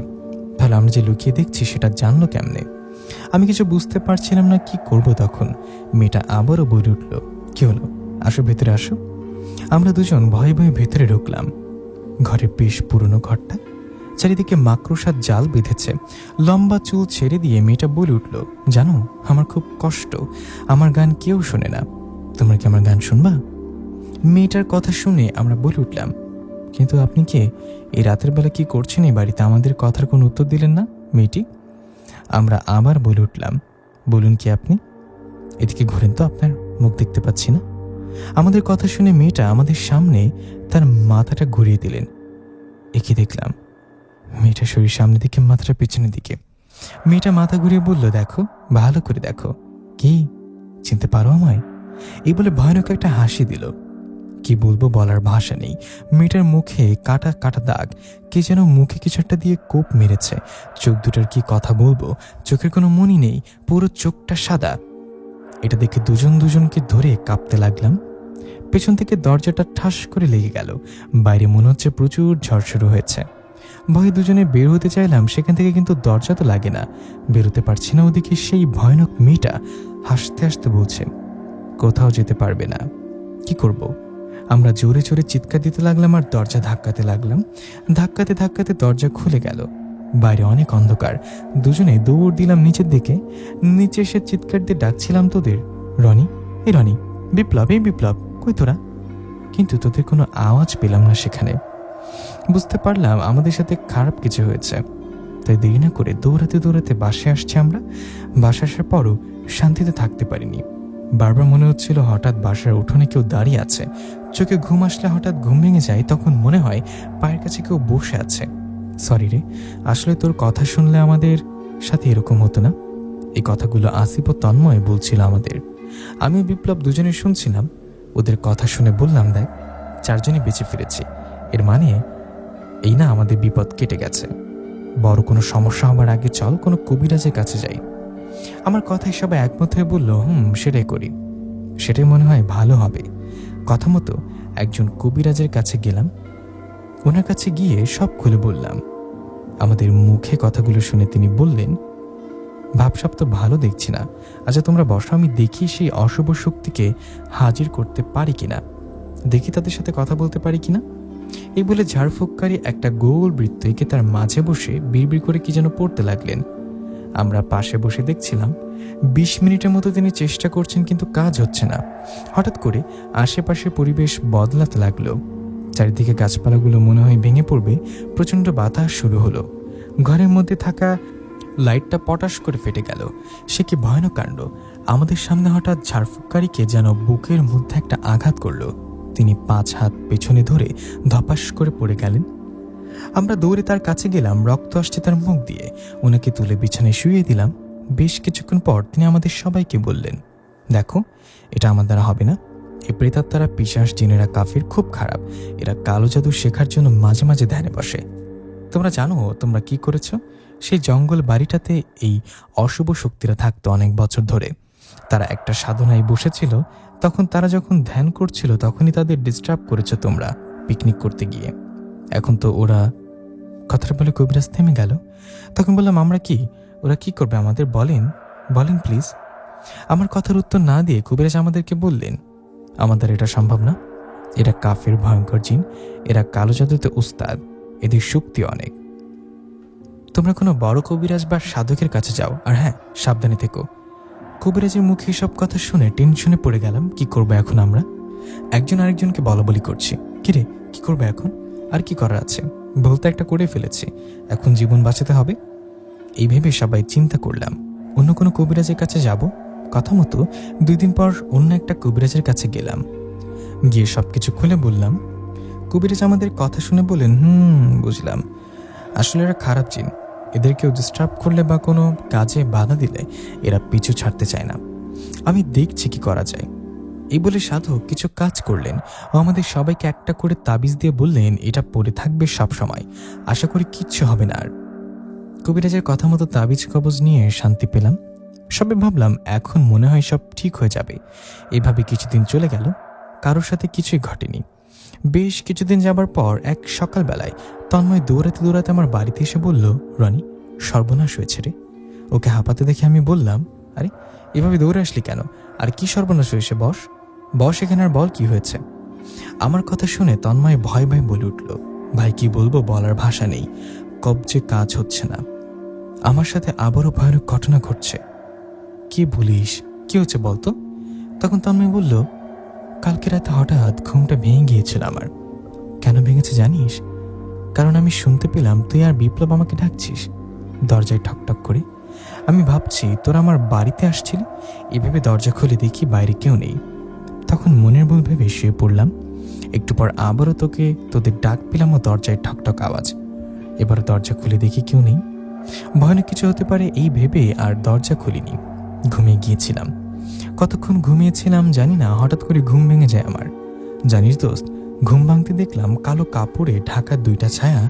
তাহলে আমরা যে লুকিয়ে দেখছি সেটা জানলো কেমনে? আমি কিছু বুঝতে পারছিলাম না কি করব। তখন মেয়েটা আবারও বলে উঠল, কি হলো? আসো ভেতরে আসো। আমরা দুজন ভয়ে ভয়ে ভেতরে ঢুকলাম। ঘরের বেশ পুরনো ঘরটা, চারিদিকে মাকড়সার জাল বেঁধেছে। লম্বা চুল ছেড়ে দিয়ে মেয়েটা বলে উঠল, জানো আমার খুব কষ্ট, আমার গান কেউ শোনে না, তোমরা কি আমার গান শুনবা? মেয়েটার কথা শুনে আমরা বলে উঠলাম, কিন্তু আপনি কে? এই রাতের বেলা কি করছেন এই বাড়িতে? আমাদের কথার কোনো উত্তর দিলেন না মেয়েটি। আমরা আবার বলে উঠলাম, বলুন কি আপনি? এদিকে ঘুরেন তো, আপনার মুখ দেখতে পাচ্ছি না। আমাদের কথা শুনে মেয়েটা আমাদের সামনে তার মাথাটা ঘুরিয়ে দিলেন। একে দেখলাম মেয়েটা শরীর সামনের দিকে, মাথাটা পেছনের দিকে। মেয়েটা মাথা ঘুরিয়ে বলল, দেখো, ভালো করে দেখো। কি চিনতে পারো আমায়? এই বলে ভয়ানক একটা হাসি দিল। কি বলবো বলার ভাষা নেই। মেয়েটার মুখে কাটা কাটা দাগ, কে যেন মুখে কিছু একটা দিয়ে কোপ মেরেছে। চোখ দুটার কি কথা বলবো, চোখের কোনো মনি নেই, পুরো চোখটা সাদা। এটা দেখে দুজনকে ধরে কাঁপতে লাগলাম। পেছন থেকে দরজাটা ঠাস করে লেগে গেল। বাইরে মনে হচ্ছে প্রচুর ঝড় শুরু হয়েছে। ভয়ে দুজনে বের হতে চাইলাম সেখান থেকে, কিন্তু দরজা তো লাগে না, বেরোতে পারছি না। ওদিকে সেই ভয়ানক মেয়েটা হাসতে হাসতে বলছে, কোথাও যেতে পারবে না। কি করব? আমরা জোরে জোরে চিৎকার দিতে লাগলাম আর দরজা ধাক্কাতে লাগলাম। ধাক্কাতে ধাক্কাতে দরজা খুলে গেল। বাইরে অনেক অন্ধকার। দুজনে দৌড় দিলাম নিচের দিকে। নিচে এসে চিৎকার দিয়ে ডাকছিলাম, তোদের রনি, এই রনি, বিপ্লব, এই বিপ্লব, কই তোরা? কিন্তু তোদের কোনো আওয়াজ পেলাম না সেখানে। বুঝতে পারলাম আমাদের সাথে খারাপ কিছু হয়েছে। তাই দেরি না করে দৌড়াতে দৌড়াতে বাসায় আসছি আমরা। বাসা আসার পরও শান্তিতে থাকতে পারিনি। বারবার মনে হচ্ছিল হঠাৎ বাসার উঠোনে কেউ দাঁড়িয়ে আছে, চোখে ঘুম আসলে হঠাৎ ঘুম ভেঙে যায়, তখন মনে হয় পায়ের কাছে কেউ বসে আছে। সরি রে, আসলে তোর কথা শুনলে আমাদের সাথে এরকম হতো না। এই কথাগুলো আসিফ ও তন্ময় বলছিল আমাদের। আমি ও বিপ্লব দুজনে শুনছিলাম। ওদের কথা শুনে বললাম, দেখ, 4 জনই বেঁচে ফিরেছি, এর মানে এই না আমাদের বিপদ কেটে গেছে। বড় কোনো সমস্যা হবার আগে চল কোনো কবিরাজের কাছে যাই। আমার কথায় সবাই একমত হয়ে বলল, সেটাই করি, সেটাই মনে হয় ভালো হবে। কথা মতো একজন কবিরাজের কাছে গেলাম। ওনার কাছে গিয়ে সব খুলে বললাম। আমাদের মুখে কথাগুলো শুনে তিনি বললেন, ভাবসাব তো ভালো দেখছি না। আচ্ছা তোমরা বসো, আমি দেখি সেই অশুভ শক্তিকে হাজির করতে পারি কিনা, দেখি তাদের সাথে কথা বলতে পারি কিনা। এই বলে ঝাড়ফুঁককারী একটা গোল বৃত্ত এঁকে তার মাঝে বসে বিড়বিড় করে কি যেন পড়তে লাগলেন। আমরা পাশে বসে দেখছিলাম। 20 মিনিটের মতো তিনি চেষ্টা করছেন, কিন্তু কাজ হচ্ছে না। হঠাৎ করে আশেপাশের পরিবেশ বদলাতে লাগলো। চারিদিকে গাছপালাগুলো মনে হয় ভেঙে পড়বে। প্রচণ্ড বাতাস শুরু হলো। ঘরের মধ্যে থাকা লাইটটা পটাশ করে ফেটে গেল। সে কি ভয়ানক কাণ্ড! আমাদের সামনে হঠাৎ ঝাড়ফুঁককারীকে যেন বুকের মধ্যে একটা আঘাত করলো। তিনি 5 হাত পেছনে ধরে ধপাস করে পড়ে গেলেন। আমরা দৌড়ে তার কাছে গেলাম। রক্ত আসছে তার মুখ দিয়ে। ওনাকে তুলে বিছানায় শুইয়ে দিলাম। বেশ কিছুক্ষণ পর তিনি আমাদের সবাইকে বললেন, দেখো, এটা আমার দ্বারা হবে না। এই প্রেতাত্মারা, পিশাচ, জিনেরা, কাফির খুব খারাপ। এরা কালো জাদু শেখার জন্য মাঝে মাঝে ধ্যানে বসে। তোমরা জানো তোমরা কি করেছ? সেই জঙ্গল বাড়িটাতে এই অশুভ শক্তিরা থাকতো অনেক বছর ধরে। তারা একটা সাধনায় বসেছিল। তখন তারা যখন ধ্যান করছিল তখনই তাদের ডিস্টার্ব করেছ তোমরা পিকনিক করতে গিয়ে। এখন তো ওরা, কথাটা বলে কবিরাজ থেমে গেল। তখন বললাম, আমরা কি, ওরা কি করবে আমাদের? বলেন বলেন প্লিজ। আমার কথার উত্তর না দিয়ে কবিরাজ আমাদেরকে বললেন, আমাদের এটা সম্ভব না। এরা কাফের ভয়ঙ্কর জিন। এরা কালো জাদুতে উস্তাদ। এদের শক্তি অনেক। তোমরা কোনো বড় কবিরাজ বা সাধকের কাছে যাও, আর হ্যাঁ, সাবধানে থেকো। কবিরাজের মুখে সব কথা শুনে টেনশনে পড়ে গেলাম। কি করবো এখন আমরা? একজন আরেকজনকে বলাবলি করছি, কিরে কি করবো এখন? আর কি করার আছে? বলতে একটা করে ফেলেছি, এখন জীবন বাঁচাতে হবে। এই ভেবে সবাই চিন্তা করলাম অন্য কোনো কবিরাজের কাছে যাব। কথা মতো 2 দিন পর অন্য একটা কবিরাজের কাছে গেলাম। গিয়ে সবকিছু খুলে বললাম। কবিরাজ আমাদের কথা শুনে বলেন, বুঝলাম, আসলে এরা খারাপ জিন। এদের কেউ ডিস্টার্ব করলে বা কোনো কাজে বাধা দিলে এরা পিছু ছাড়তে চায় না। আমি দেখছি কি করা যায়। এই বলে সাধক কিছু কাজ করলেন ও আমাদের সবাইকে একটা করে তাবিজ দিয়ে বললেন, এটা পড়ে থাকবে সব সময়, আশা করি কিচ্ছু হবে না আর। কবিরাজের কথা মতো তাবিজ কবজ নিয়ে শান্তি পেলাম। সবে ভাবলাম এখন মনে হয় সব ঠিক হয়ে যাবে। এভাবে কিছুদিন চলে গেল, কারোর সাথে কিছুই ঘটেনি। বেশ কিছুদিন যাবার পর এক সকালবেলায় তন্ময় দৌড়াতে দৌড়াতে আমার বাড়িতে এসে বলল, রনি, সর্বনাশ হয়েছে রে। ওকে হাঁপাতে দেখে আমি বললাম, আরে এভাবে দৌড়ে আসলি কেন? আর কি সর্বনাশ হয়েছে? বস বস এখানে, আর বল কি হয়েছে। আমার কথা শুনে তন্ময় ভয় ভয় বলে উঠল, ভাই কি বলবো, বলার ভাষা নেই। কবজে কাজ হচ্ছে না। আমার সাথে আবারও ভয়ানক ঘটনা ঘটছে। কি বলিস? কি হচ্ছে বলতো? তখন তন্ময় বলল, কালকে রাতে হঠাৎ ঘুমটা ভেঙে গিয়েছিল আমার। কেন ভেঙেছে জানিস? কারণ আমি শুনতে পেলাম তুই আর বিপ্লব আমাকে ডাকছিস দরজায় ঠকঠক করে। আমি ভাবছি তোরা আমার বাড়িতে আসছিলি। এভাবে দরজা খুলে দেখি বাইরে কেউ নেই। তখন মনের ভুল ভেবে শুয়ে পড়লাম। একটু পর আবারও তোদের ডাক পেলাম ও দরজায় ঠকঠক আওয়াজ। এবার দরজা খুলে দেখি কেউ নেই। ভয়ানক কিছু হতে পারে এই ভেবে আর দরজা খুলিনি, ঘুমিয়ে গিয়েছিলাম। কতক্ষণ ঘুমিয়েছিলাম জানি না, হঠাৎ করে ঘুম ভেঙে যায় আমার। জানিস দোস্ত, ঘুম ভাঙতে দেখলাম কালো কাপড়ে ঢাকা 2টা ছায়া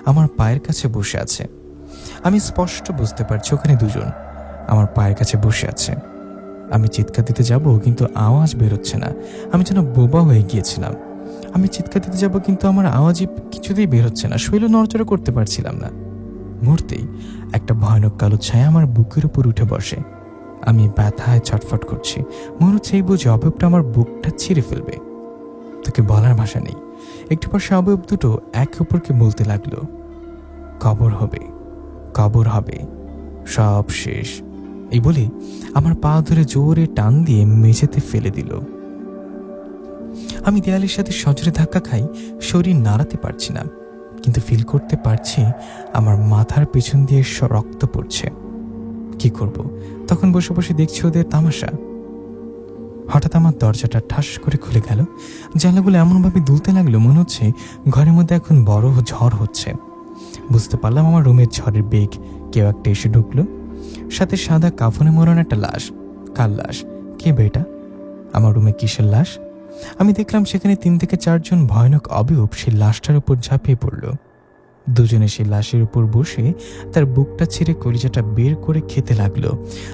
আমার পায়ের কাছে বসে আছে। আমি স্পষ্ট বুঝতে পারছি ওখানে 2 জন আমার পায়ের কাছে বসে আছে। আমি চিৎকার দিতে যাব কিন্তু আওয়াজ বেরোচ্ছে না। আমি যেন বোবা হয়ে গিয়েছিলাম। আমি চিৎকার দিতে যাব কিন্তু আমার আওয়াজই কিছুতেই বের হচ্ছে না। শরীরও নড়চড়া করতে পারছিলাম না। মুহূর্তেই একটা ভয়ানক কালো ছায়া আমার বুকের উপর উঠে বসে। আমি ব্যথায় ছটফট করছি। মনে হচ্ছে এই বুঝে অবয়বটা আমার বুকটা ছিঁড়ে ফেলবে। তোকে বলার ভাষা নেই। একটু পর সে অবয়ব দুটো একে অপরকে বলতে লাগলো, কবর হবে, কবর হবে, সব শেষ। এই বলে আমার পা ধরে জোরে টান দিয়ে মেঝেতে ফেলে দিল। আমি দেয়ালের সাথে সজোরে ধাক্কা খাই। শরীর নাড়াতে পারছি না, কিন্তু ফিল করতে পারছি আমার মাথার পেছন দিয়ে রক্ত পড়ছে। কি করব? তখন বসে বসে দেখছি ওদের তামাশা। হঠাৎ আমার দরজাটা ঠাস করে খুলে গেল। জানলাগুলো এমনভাবে দুলতে লাগলো মনে হচ্ছে ঘরের মধ্যে এখন বড় ঝড় হচ্ছে। বুঝতে পারলাম আমার রুমের ঝড়ের বেগ। কেউ একটা এসে ঢুকলো, সাথে সাদা কাফনে মোড়ানো একটা লাশ। কার লাশ? কে বেটা? আমার রুমে কিসের লাশ? আমি দেখলাম সেখানে 3 থেকে 4 জন ভয়ানক অবয়ব সেই লাশটার উপর ঝাঁপিয়ে পড়ল। দুজনে সেই লাশের উপর বসে তার বুকটা ছিঁড়ে কলিজাটা বের করে খেতে লাগলো,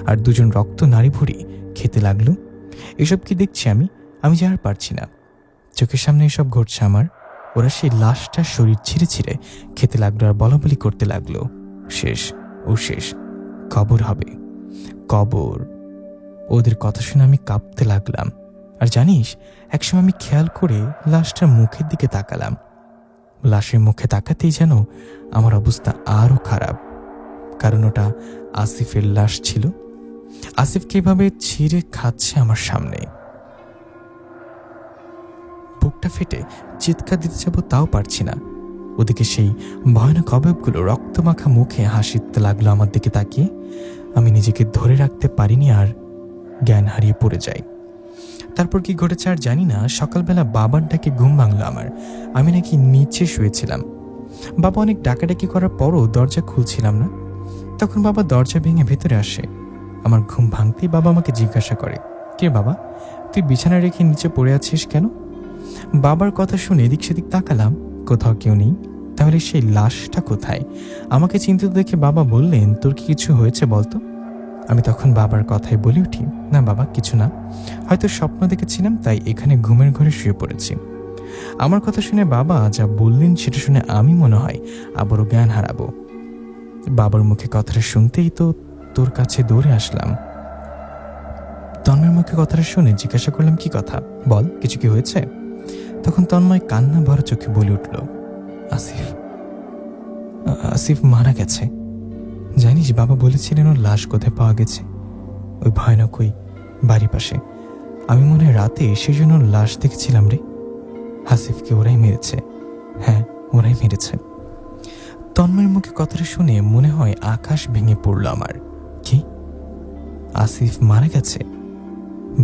আর দুজন রক্ত নাড়ি ভরি খেতে লাগলো। এসব কি দেখছি আমি যে আর পারছি না। চোখের সামনে এসব ঘটছে আমার। ওরা সেই লাশটার শরীর ছিঁড়ে ছিঁড়ে খেতে লাগলো আর বলাবলি করতে লাগলো, শেষ, ও শেষ, কবর হবে, কবর। ওদের কথা শুনে আমি কাঁপতে লাগলাম। আর জানিস, একসময় আমি খেয়াল করে লাশটার মুখের দিকে তাকালাম। লাশের মুখে তাকাতেই যেন আমার অবস্থা আরও খারাপ, কারণ ওটা আসিফের লাশ ছিল। আসিফকে এভাবে ছিঁড়ে খাচ্ছে আমার সামনে। বুকটা ফেটে চিৎকার দিতে যাব, তাও পারছি না। ওদিকে সেই ভয়ানক অবয়বগুলো রক্তমাখা মুখে হাসিতে লাগলো আমার দিকে তাকিয়ে। আমি নিজেকে ধরে রাখতে পারিনি আর জ্ঞান হারিয়ে পড়ে যাই। তারপর কি ঘটেছে আর জানি না। সকালবেলা বাবার ডাকে ঘুম ভাঙলো আমার। আমি নাকি নিচে শুয়েছিলাম। বাবা অনেক ডাকাডাকি করার পরও দরজা খুলছিলাম না। তখন বাবা দরজা ভেঙে ভেতরে আসে। আমার ঘুম ভাঙতেই বাবা আমাকে জিজ্ঞাসা করে, কে বাবা, তুই বিছানা রেখে নিচে পড়ে আছিস কেন? বাবার কথা শুনে এদিক সেদিক তাকালাম, কোথাও কেউ নেই। তাহলে সেই লাশটা কোথায়? আমাকে চিন্তিত দেখে বাবা বললেন, তোর কি কিছু হয়েছে বলতো? আমি তখন বাবার কথায় বলে উঠি, না বাবা, কিছু না, হয়তো স্বপ্ন দেখেছিলাম, তাই এখানে ঘুমের ঘরে শুয়ে পড়েছি। আমার কথা শুনে বাবা যা বললেন সেটা শুনে আমি মনে হয় আবারও জ্ঞান হারাবো। বাবার মুখে কথাটা শুনতেই তো তোর কাছে দৌড়ে আসলাম। তন্ময়ের মুখে কথাটা শুনে জিজ্ঞাসা করলাম, কি কথা বল, কিছু কি হয়েছে? তখন তন্ময় কান্না ভরা চোখে বলে উঠল, আসিফ, আসিফ মারা গেছে। জানিস, বাবা বলেছিলেন ওর লাশ কোথায় পাওয়া গেছে? ওই ভয়ানক ওই বাড়ির পাশে। আমি মনে হয় রাতে সেজন্য ওর লাশ দেখেছিলাম রে। আসিফকে ওরাই মেরেছে। হ্যাঁ, ওরাই মেরেছে। তন্ময়ের মুখে কথাটা শুনে মনে হয় আকাশ ভেঙে পড়ল আমার। কি? আসিফ মারা গেছে?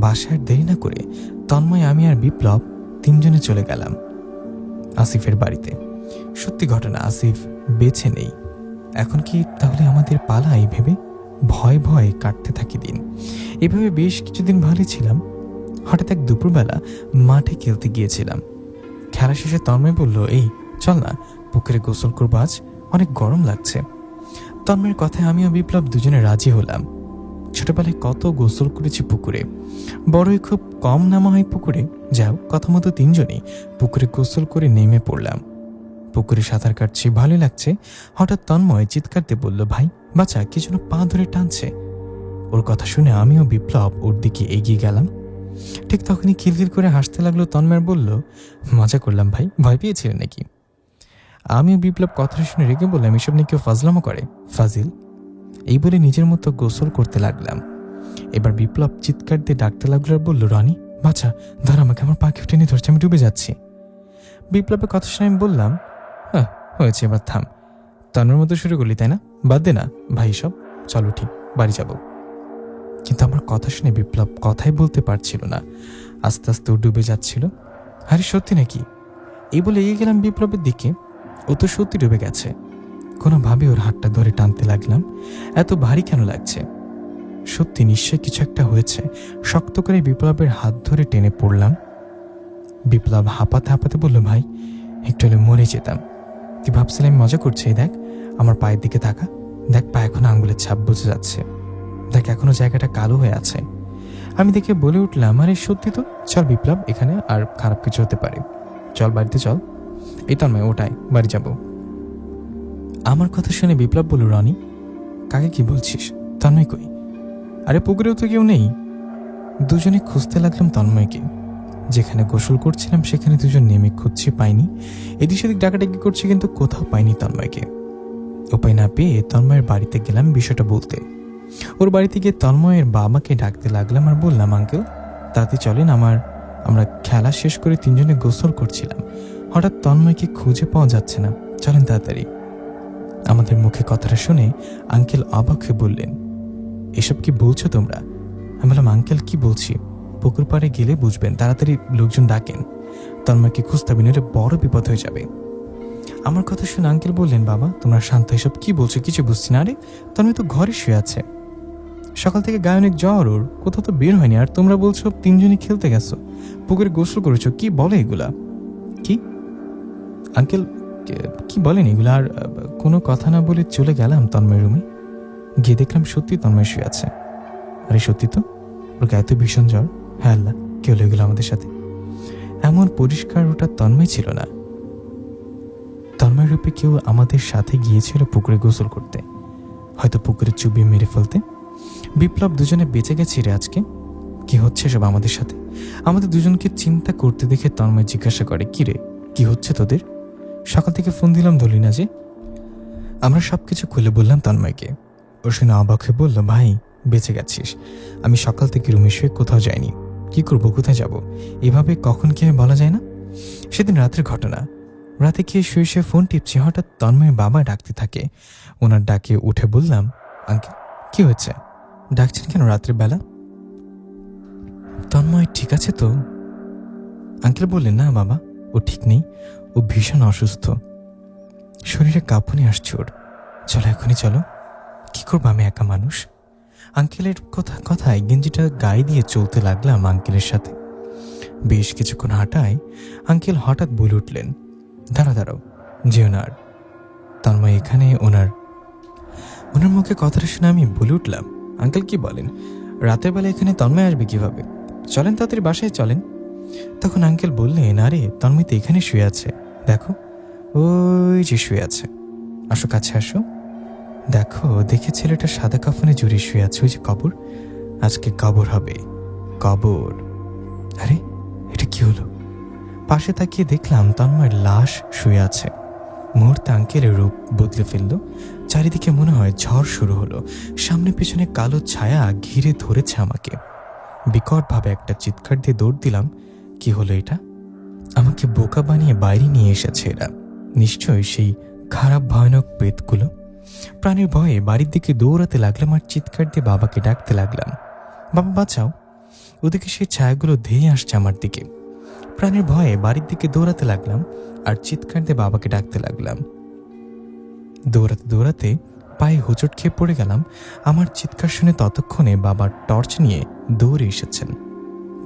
বাসার দেরি না করে তন্ময়, আমি আর বিপ্লব 3 জনে চলে গেলাম আসিফের বাড়িতে। সত্যি ঘটনা, আসিফ বেঁচে নেই। এখন কি তাহলে আমাদের পালাই ভেবে ভয় ভয় কাটতে থাকি দিন। এভাবে বেশ কিছুদিন ভালোই ছিলাম। হঠাৎ এক দুপুরবেলা মাঠে খেলতে গিয়েছিলাম। খেলা শেষে তন্ময় বলল, এই চল না, পুকুরে গোসল করবো, আজ অনেক গরম লাগছে। তন্ময়ের কথায় আমিও বিপ্লব দুজনে রাজি হলাম। ছোটবেলায় কত গোসল করেছি পুকুরে, বড়ই খুব কম নামা হয় পুকুরে। যাও, কথা মতো 3 জনেই পুকুরে গোসল করে নেমে পড়লাম। পুকুরে সাঁতার কাটছি, ভালোই লাগছে। হঠাৎ তন্ময় চিৎকার দিয়ে বলল, ভাই বাঁচা, কি যেন পা ধরে টানছে। ওর কথা শুনে আমিও বিপ্লব ওর দিকে এগিয়ে গেলাম। ঠিক তখনই খিলখিল করে হাসতে লাগলো তন্ময়। বলল, মজা করলাম ভাই, ভয় পেয়েছিলেন নাকি? আমিও বিপ্লব কথাটা শুনে রেগে বললাম, এসব নিয়ে কেউ ফাজলামো করে, ফাজিল। এই বলে নিজের মতো গোসল করতে লাগলাম। এবার বিপ্লব চিৎকার দিয়ে ডাকতে লাগলো আর বলল, রনি বাঁচা, ধর আমাকে, আমার পা কেউ টেনে ধরছে, আমি ডুবে যাচ্ছি। বিপ্লবের কথা শুনে আমি বললাম, হ্যাঁ হয়েছে, এবার থাম, তন্ময়ের মতো শুরু করলি তাই না, বাদ দে না ভাই সব, চলো ঠিক বাড়ি যাব। কিন্তু আমার কথা শুনে বিপ্লব কথাই বলতে পারছিল না, আস্তে আস্তে ও ডুবে যাচ্ছিল। আরে সত্যি নাকি? এই বলে এগিয়ে গেলাম বিপ্লবের দিকে। ও তো সত্যি ডুবে গেছে। কোনোভাবে ওর হাতটা ধরে টানতে লাগলাম, এত ভারী কেন লাগছে? সত্যি নিশ্চয় কিছু একটা হয়েছে। শক্ত করে বিপ্লবের হাত ধরে টেনে পড়লাম। বিপ্লব হাঁপাতে হাঁপাতে বলল, ভাই একটু হলে মরে যেতাম। তুই ভাবছিলাম আমি মজা করছি? দেখ আমার পায়ের দিকে তাকা, দেখ পা এখনো আঙ্গুলের ছাপ বোঝা যাচ্ছে, দেখ এখনো জায়গাটা কালো হয়ে আছে। আমি দেখে বলে উঠলাম, আরে সত্যি তো, চল বিপ্লব, এখানে আর খারাপ কিছু হতে পারে, চল বাড়িতে চল। এই তন্ময় ওটাই, বাড়ি যাব। আমার কথা শুনে বিপ্লব বলল, রনি কাকে কি বলছিস? তন্ময় কই? আরে পুকুরেও তো কেউ নেই। দুজনে খুঁজতে লাগলাম তন্ময়কে। যেখানে গোসল করছিলাম সেখানে দুজন নেমে খুঁজছি, পাইনি। এদিক সেদিক ডাকাডাকি করছি, কিন্তু কোথাও পাইনি তন্ময়কে। উপায় না পেয়ে তন্ময়ের বাড়িতে গেলাম বিষয়টা বলতে। ওর বাড়িতে গিয়ে তন্ময়ের বাবাকে ডাকতে লাগলাম আর বললাম, আঙ্কেল তাড়াতাড়ি চলেন, আমরা খেলা শেষ করে 3 জনে গোসল করছিলাম, হঠাৎ তন্ময়কে খুঁজে পাওয়া যাচ্ছে না, চলেন তাড়াতাড়ি। আমাদের মুখে কথাটা শুনে আঙ্কেল অবাক হয়ে বললেন, এসব কি বলছো তোমরা? আমি বললাম, আঙ্কেল কি বলছি পুকুর পাড়ে গেলে বুঝবেন, তাড়াতাড়ি লোকজন ডাকেন, তন্ময়কে খুঁজতে হবে, নইলে বড় বিপদ হয়ে যাবে। আমার কথা শুনে আঙ্কেল বললেন, বাবা তোমরা শান্ত, এসব কি বলছো, কিছু বুঝছি না। আরে তন্ময় তো ঘরে শুয়ে আছে, সকাল থেকে গায়ে অনেক জ্বর, ওর কোথাও তো বের হয়নি, আর তোমরা বলছো তিনজনই খেলতে গেছো, পুকুরে গোসল করেছো, কি বলে এগুলা? কি আঙ্কেল কি বলেন এগুলা? আর কোনো কথা না বলে চলে গেলাম তন্ময় রুমে, গিয়ে দেখলাম সত্যি তন্ময় শুয়ে আছে। আরে সত্যি তো, ওর গায়ে তো ভীষণ জ্বর। হ্যাঁ আল্লাহ, কি হলো এগুলো আমাদের সাথে? এমন পরিষ্কার ওটা তন্ময় ছিল না। তন্ময় রূপে কেউ আমাদের সাথে গিয়েছিল পুকুরে গোসল করতে, হয়তো পুকুরে চুবিয়ে মেরে ফেলতে। বিপ্লব দুজনে বেঁচে গেছি রে আজকে। কি হচ্ছে সব আমাদের সাথে? আমাদের দুজনকে চিন্তা করতে দেখে তন্ময় জিজ্ঞাসা করে, কি রে, কি হচ্ছে তোদের? সকাল থেকে ফোন দিলাম ধরলি না যে। আমরা সবকিছু খুলে বললাম তন্ময়কে। ওর শুনে অবাক হয়ে বলল, ভাই বেঁচে গেছিস, আমি সকাল থেকে রুমে শুয়ে কোথাও যাইনি, কি করবো, কোথায় যাব, এভাবে কখন কি বলা যায় না। সেদিন রাতের ঘটনা, রাতে গিয়ে শুয়ে শুয়ে ফোন টিপছি, হঠাৎ তন্ময়ের বাবা ডাকতে থাকে। ওনার ডাকে উঠে বললাম, আঙ্কেল কি হয়েছে, ডাকছেন কেন রাত্রের বেলা? তন্ময় ঠিক আছে তো? আঙ্কেল বললেন, না বাবা, ও ঠিক নেই, ও ভীষণ অসুস্থ, শরীরে কাঁপুনি আসছে ওর, চলো এখনই চলো। কি করবো, আমি একা মানুষ। আঙ্কেলের কথায় গেঞ্জিটা গায়ে দিয়ে চলতে লাগলাম আঙ্কেলের সাথে। বেশ কিছুক্ষণ হাঁটায় আঙ্কেল হঠাৎ বলে উঠলেন, দাঁড়াও, যেও না আর। তন্ময় এখানে? ওনার মুখে কথাটা শুনে আমি বলে উঠলাম, আঙ্কেল কি বলেন, রাতের বেলা এখানে তন্ময় আসবে কিভাবে? চলেন তাড়াতাড়ি বাসায় চলেন। তখন আঙ্কেল বললেন, আরে তন্ময় তো এখানে শুয়ে আছে, দেখো ওই যে শুয়ে আছে, আসো কাছে আসো, দেখো, দেখে ছেলেটা সাদা কাফনে জড়িয়ে শুয়ে আছে, ওই যে কবর, আজকে কবর হবে, কবর। আরে এটা কি হলো? পাশে তাকিয়ে দেখলাম তন্ময়ের লাশ শুয়ে আছে। মুহূর্তে আঙ্কেলের রূপ বদলে ফেলল, চারিদিকে মনে হয় ঝড় শুরু হলো, সামনে পেছনে কালো ছায়া ঘিরে ধরেছে আমাকে। বিকটভাবে একটা চিৎকার দিয়ে দৌড় দিলাম। কি হলো এটা? আমাকে বোকা বানিয়ে বাইরে নিয়ে এসেছে এরা, নিশ্চয়ই সেই খারাপ ভয়ানক প্রেতগুলো। প্রাণের ভয়ে বাড়ির দিকে দৌড়াতে লাগলাম আর চিৎকার দিয়ে বাবাকে ডাকতে লাগলাম, বাবা বাঁচাও। ওদিকে সেই ছায়াগুলো ধেয়ে আসছে আমার দিকে। প্রাণের ভয়ে বাড়ির দিকে দৌড়াতে লাগলাম আর চিৎকার দিয়ে বাবাকে ডাকতে লাগলাম। দৌড়াতে দৌড়াতে পায়ে হোঁচট খেয়ে পড়ে গেলাম। আমার চিৎকার শুনে ততক্ষণে বাবার টর্চ নিয়ে দৌড়ে এসেছেন।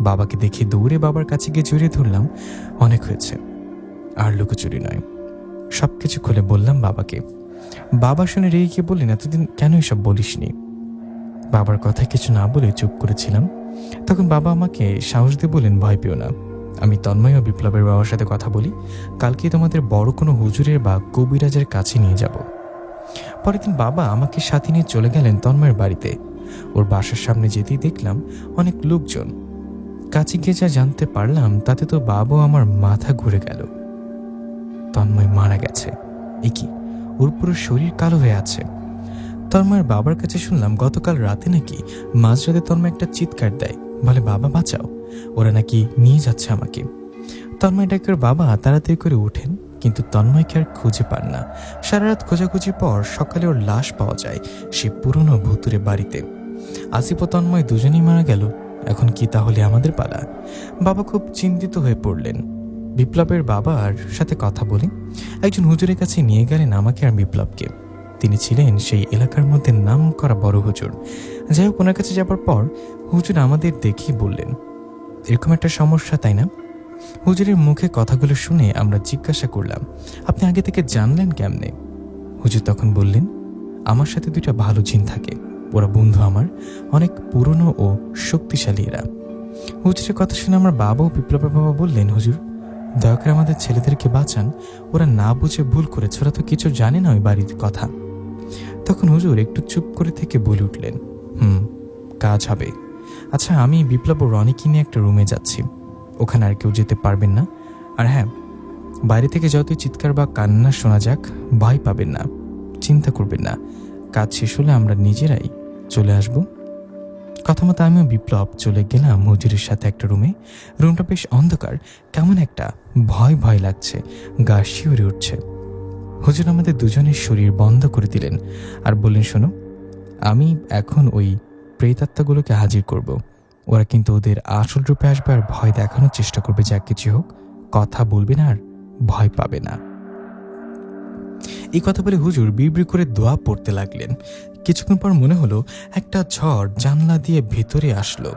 বাবাকে দেখে দৌড়ে বাবার কাছে গিয়ে জড়িয়ে ধরলাম। অনেক হয়েছে, আর লুকোচুরি নয়, সবকিছু খুলে বললাম বাবাকে। বাবা শুনে রেগে গিয়ে বললেন, এতদিন কেন এসব বলিসনি? বাবার কথায় কিছু না বলে চুপ করেছিলাম। তখন বাবা আমাকে সাহস দিয়ে বললেন, ভয় পেও না, আমি তন্ময় ও বিপ্লবের বাবার সাথে কথা বলি, কালকে তোমাদের বড় কোনো হুজুরের বা কবিরাজের কাছে নিয়ে যাব। পরের দিন বাবা আমাকে সাথে নিয়ে চলে গেলেন তন্ময়ের বাড়িতে। ওর বাসার সামনে যেতেই দেখলাম অনেক লোকজন। কাছে গিয়ে যা জানতে পারলাম তাতে তো বাবাও আমার মাথা ঘুরে গেল। তন্ময় মারা গেছে। এ কি, ওর পুরো শরীর কালো হয়ে আছে। তন্ময়ের বাবার কাছে শুনলাম গতকাল রাতে নাকি মাঝরাতে তন্ময় একটা চিৎকার দেয়, বলে বাবা বাঁচাও, ওরা নাকি নিয়ে যাচ্ছে আমাকে। তন্ময় ডাকের বাবা তাড়াতাড়ি করে ওঠেন, কিন্তু তন্ময়কে আর খুঁজে পান না। সারা রাত খোঁজাখুঁজির পর সকালে ওর লাশ পাওয়া যায় সে পুরনো ভুতুরে বাড়িতে। আসিফ ও তন্ময় দুজনেই মারা গেল, এখন কি তাহলে আমাদের পালা? বাবা খুব চিন্তিত হয়ে পড়লেন। বিপ্লবের বাবার সাথে কথা বলে একজন হুজুরের কাছে নিয়ে গেলেন আমাকে আর বিপ্লবকে। তিনি ছিলেন সেই এলাকার মধ্যে নাম করা বড় হুজুর। যাই হোক, ওনার কাছে যাবার পর হুজুর আমাদের দেখেই বললেন, এরকম একটা সমস্যা, তাই না? হুজুরের মুখে কথাগুলো শুনে আমরা জিজ্ঞাসা করলাম, আপনি আগে থেকে জানলেন কেমনে? হুজুর তখন বললেন, আমার সাথে দুইটা ভালো জিন থাকে, ওরা বন্ধু আমার, অনেক পুরনো ও শক্তিশালী এরা। হুজুরের কথা শুনে আমার বাবা ও বিপ্লবের বাবা বললেন, হুজুর দয়া করে আমাদের ছেলেদেরকে বাঁচান, ওরা না বুঝে ভুল করেছে, ওরা তো কিছু জানে না ওই বাড়ির কথা। তখন হুজুর একটু চুপ করে থেকে বলে উঠলেন, কাজ হবে। আচ্ছা, আমি বিপ্লব ও রনিকে নিয়ে একটা রুমে যাচ্ছি, ওখানে আর কেউ যেতে পারবেন না। আর হ্যাঁ, বাইরে থেকে যতই চিৎকার বা কান্না শোনা যাক, ভয় পাবেন না, চিন্তা করবেন না, কাজ শেষ হলে আমরা নিজেরাই চলে আসব। কথা মতো আমিও বিপ্লব চলে গেলাম হুজুরের সাথে একটা রুমে। রুমটা বেশ অন্ধকার, কেমন একটা ভয় ভয় লাগছে, গা শিউরে উঠছে। হুজুর আমাদের দুজনের শরীর বন্ধ করে দিলেন আর বললেন, শোনো, আমি এখন ওই প্রেতাত্মাগুলোকে হাজির করব, ওরা কিন্তু ওদের আসল রূপে আসবে আর ভয় দেখানোর চেষ্টা করবে, যা কিছু হোক কথা বলবে না আর ভয় পাবে না। এই কথা বলে হুজুর বিড়বিড় করে দোয়া পড়তে লাগলেন। কিছুক্ষণ পর মনে হলো একটা ঝড় জানলা দিয়ে ভেতরে আসলো।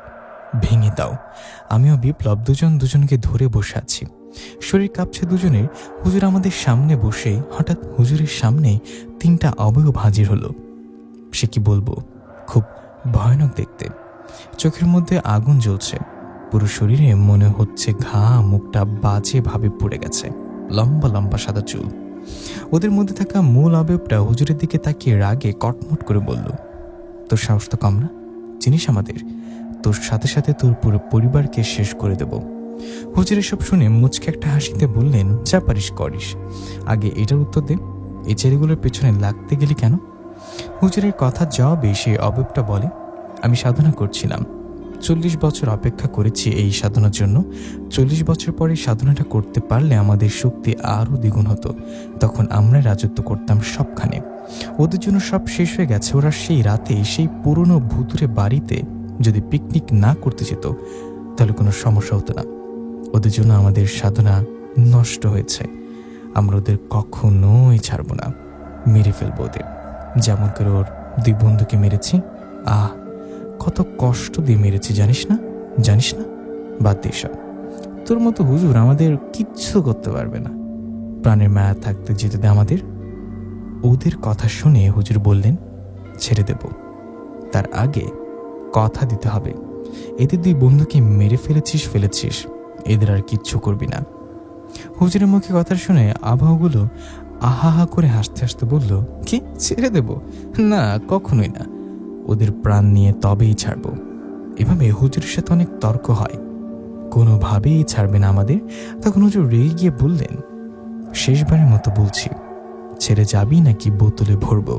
ভেঙে দাও। আমিও বিপ্লব দুজনকে ধরে বসে আছি, শরীর কাঁপছে দুজনের। হুজুর আমাদের সামনে বসে হঠাৎ হুজুরের সামনে 3টা অবয়ব হাজির হলো। সে কি বলবো, খুব ভয়ানক দেখতে। চোখের মধ্যে আগুন জ্বলছে, পুরো শরীরে মনে হচ্ছে ঘা, মুখটা বাজে ভাবে পুড়ে গেছে, লম্বা লম্বা সাদা চুল। ওদের মধ্যে থাকা মূল অবয়বটা হুজুরের দিকে তাকিয়ে রাগে কটমট করে বলল, তোর সাহস তো কম না, চিনিস আমাদের, তোর সাথে সাথে তোর পুরো পরিবারকে শেষ করে দেব। হুজুর এসব শুনে মুচকে একটা হাসিতে বললেন, যা পারিস করিস, আগে এটার উত্তর দে, এই ছেলেগুলোর পেছনে লাগতে গেলি কেন? হুজুরের কথা জবাবে সেই অবয়বটা বলে, আমি সাধনা করছিলাম, 40 বছর অপেক্ষা করেছি এই সাধনার জন্য। 40 বছর পরে সাধনাটা করতে পারলে আমাদের শক্তি আরও দ্বিগুণ হতো, তখন আমরা রাজত্ব করতাম সবখানে। ওদের জন্য সব শেষ হয়ে গেছে। ওরা সেই রাতে সেই পুরনো ভুতুরে বাড়িতে যদি পিকনিক না করতে যেত তাহলে কোনো সমস্যা হতো না। ওদের জন্য আমাদের সাধনা নষ্ট হয়েছে। আমরা ওদের কখনোই ছাড়ব না, মেরে ফেলবো ওদের, যেমন করে ওর 2 বন্ধুকে মেরেছি। কত কষ্ট দিয়ে মেরেছি জানিস না? বাদ দিস, তোর মতো হুজুর আমাদের কিচ্ছু করতে পারবে না, প্রাণের মায়া থাকতে যেতে দে আমাদের। ওদের কথা শুনে হুজুর বললেন, ছেড়ে দেব, তার আগে কথা দিতে হবে, এদের 2 বন্ধুকে মেরে ফেলেছিস, এদের আর কিচ্ছু করবি না। হুজুরের মুখে কথা শুনে আবহাওয়াগুলো আহা করে হাসতে হাসতে বলল, কি ছেড়ে দেব? না, কখনোই না, ওদের প্রাণ নিয়ে তবেই ছাড়ব। এভাবে হুজুরের সাথে অনেক তর্ক হয়, কোনোভাবেই ছাড়বে না আমাদের। তখন হুজুর রেগে গিয়ে বললেন, শেষবারের মতো বলছি, ছেড়ে যাবি নাকি বোতলে ভরব?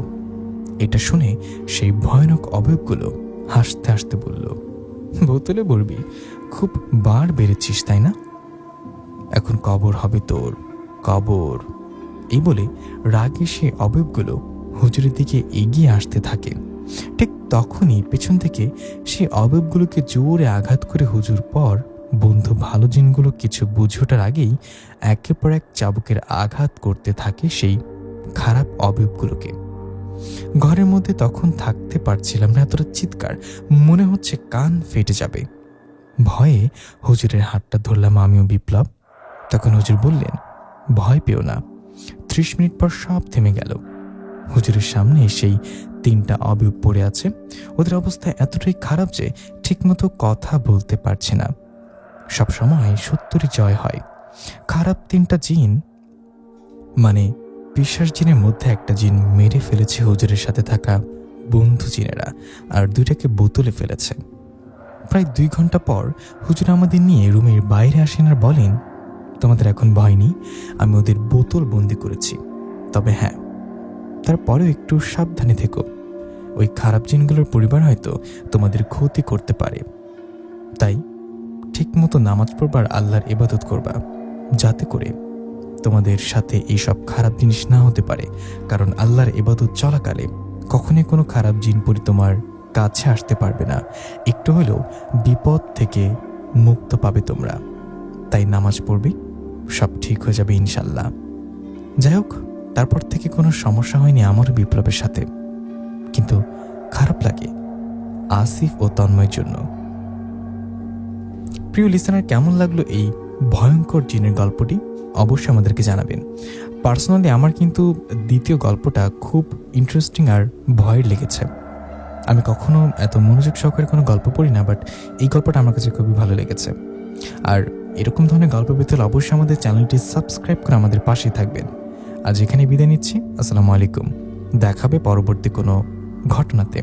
এটা শুনে সেই ভয়ানক অবয়বগুলো হাসতে হাসতে বলল, বোতলে ভরবি? খুব বার বেড়েছিস তাই না? এখন কবর হবে তোর, কবর। এই বলে রাগে সেই অবয়বগুলো হুজুরের দিকে এগিয়ে আসতে থাকে। ঠিক তখনই পেছন থেকে সেই অবয়বগুলোকে জোরে আঘাত করে হুজুর পর বন্ধু ভালো জিনগুলো কিছু বুঝে ওঠার আগেই একের পর এক চাবুকের আঘাত করতে থাকে সেই খারাপ অবয়বগুলোকে। ঘরের মধ্যে তখন থাকতে পারছিলাম না, এতটা চিৎকার, মনে হচ্ছে কান ফেটে যাবে। ভয়ে হুজুরের হাতটা ধরলাম আমিও বিপ্লব। তখন হুজুর বললেন, ভয় পেও না। 30 মিনিট পর সব থেমে গেল। হুজুরের সামনে সেই 3টা অবয়ব পড়ে আছে। ওদের অবস্থা এতটাই খারাপ যে ঠিকমতো কথা বলতে পারছে না। সবসময় সত্যরই জয় হয়। খারাপ 3টা জিন, মানে বিশ্বাস জিনের মধ্যে একটা জিন মেরে ফেলেছে হুজুরের সাথে থাকা বন্ধু জিনেরা, আর 2টাকে বোতলে ফেলেছে। প্রায় 2 ঘন্টা পর হুজুর আমাদের নিয়ে রুমের বাইরে আসেন আর বলেন, তোমাদের এখন ভয় নেই, আমি ওদের বোতল বন্দি করেছি। তবে হ্যাঁ, তারপরেও একটু সাবধানে থেকো, ওই খারাপ জিনগুলোর পরিবার হয়তো তোমাদের ক্ষতি করতে পারে। তাই ঠিকমতো নামাজ পড়বার আল্লাহর ইবাদত করবা, যাতে করে তোমাদের সাথে এইসব খারাপ জিনিস না হতে পারে। কারণ আল্লাহর ইবাদত চলাকালে কখনোই কোনো খারাপ জিন পরি তোমার কাছে আসতে পারবে না। একটু হলেও বিপদ থেকে মুক্ত পাবে তোমরা। তাই নামাজ পড়বে, সব ঠিক হয়ে যাবে ইনশাল্লাহ। যাই হোক, তারপর থেকে কোনো সমস্যা হয়নি আমার বিপ্লবের সাথে, কিন্তু খারাপ লাগে আসিফ ও তন্ময়ের জন্য। প্রিয় লিসেনার, কেমন লাগলো এই ভয়ঙ্কর জিনের গল্পটি? অবশ্যই আমাদেরকে জানাবেন। পার্সোনালি আমার কিন্তু দ্বিতীয় গল্পটা খুব ইন্টারেস্টিং আর ভয়ের লেগেছে। আমি কখনো এত মনোযোগ সহকারে কোনো গল্প পড়ি না, বাট এই গল্পটা আমার কাছে খুবই ভালো লেগেছে। আর এরকম ধরনের গল্প পেতে হলে অবশ্যই আমাদের চ্যানেলটি সাবস্ক্রাইব করে আমাদের পাশেই থাকবেন। আজ এখানে বিদায় নিচ্ছি। আসসালামু আলাইকুম। দেখাবে পরবর্তী কোনো ঘটনাতে।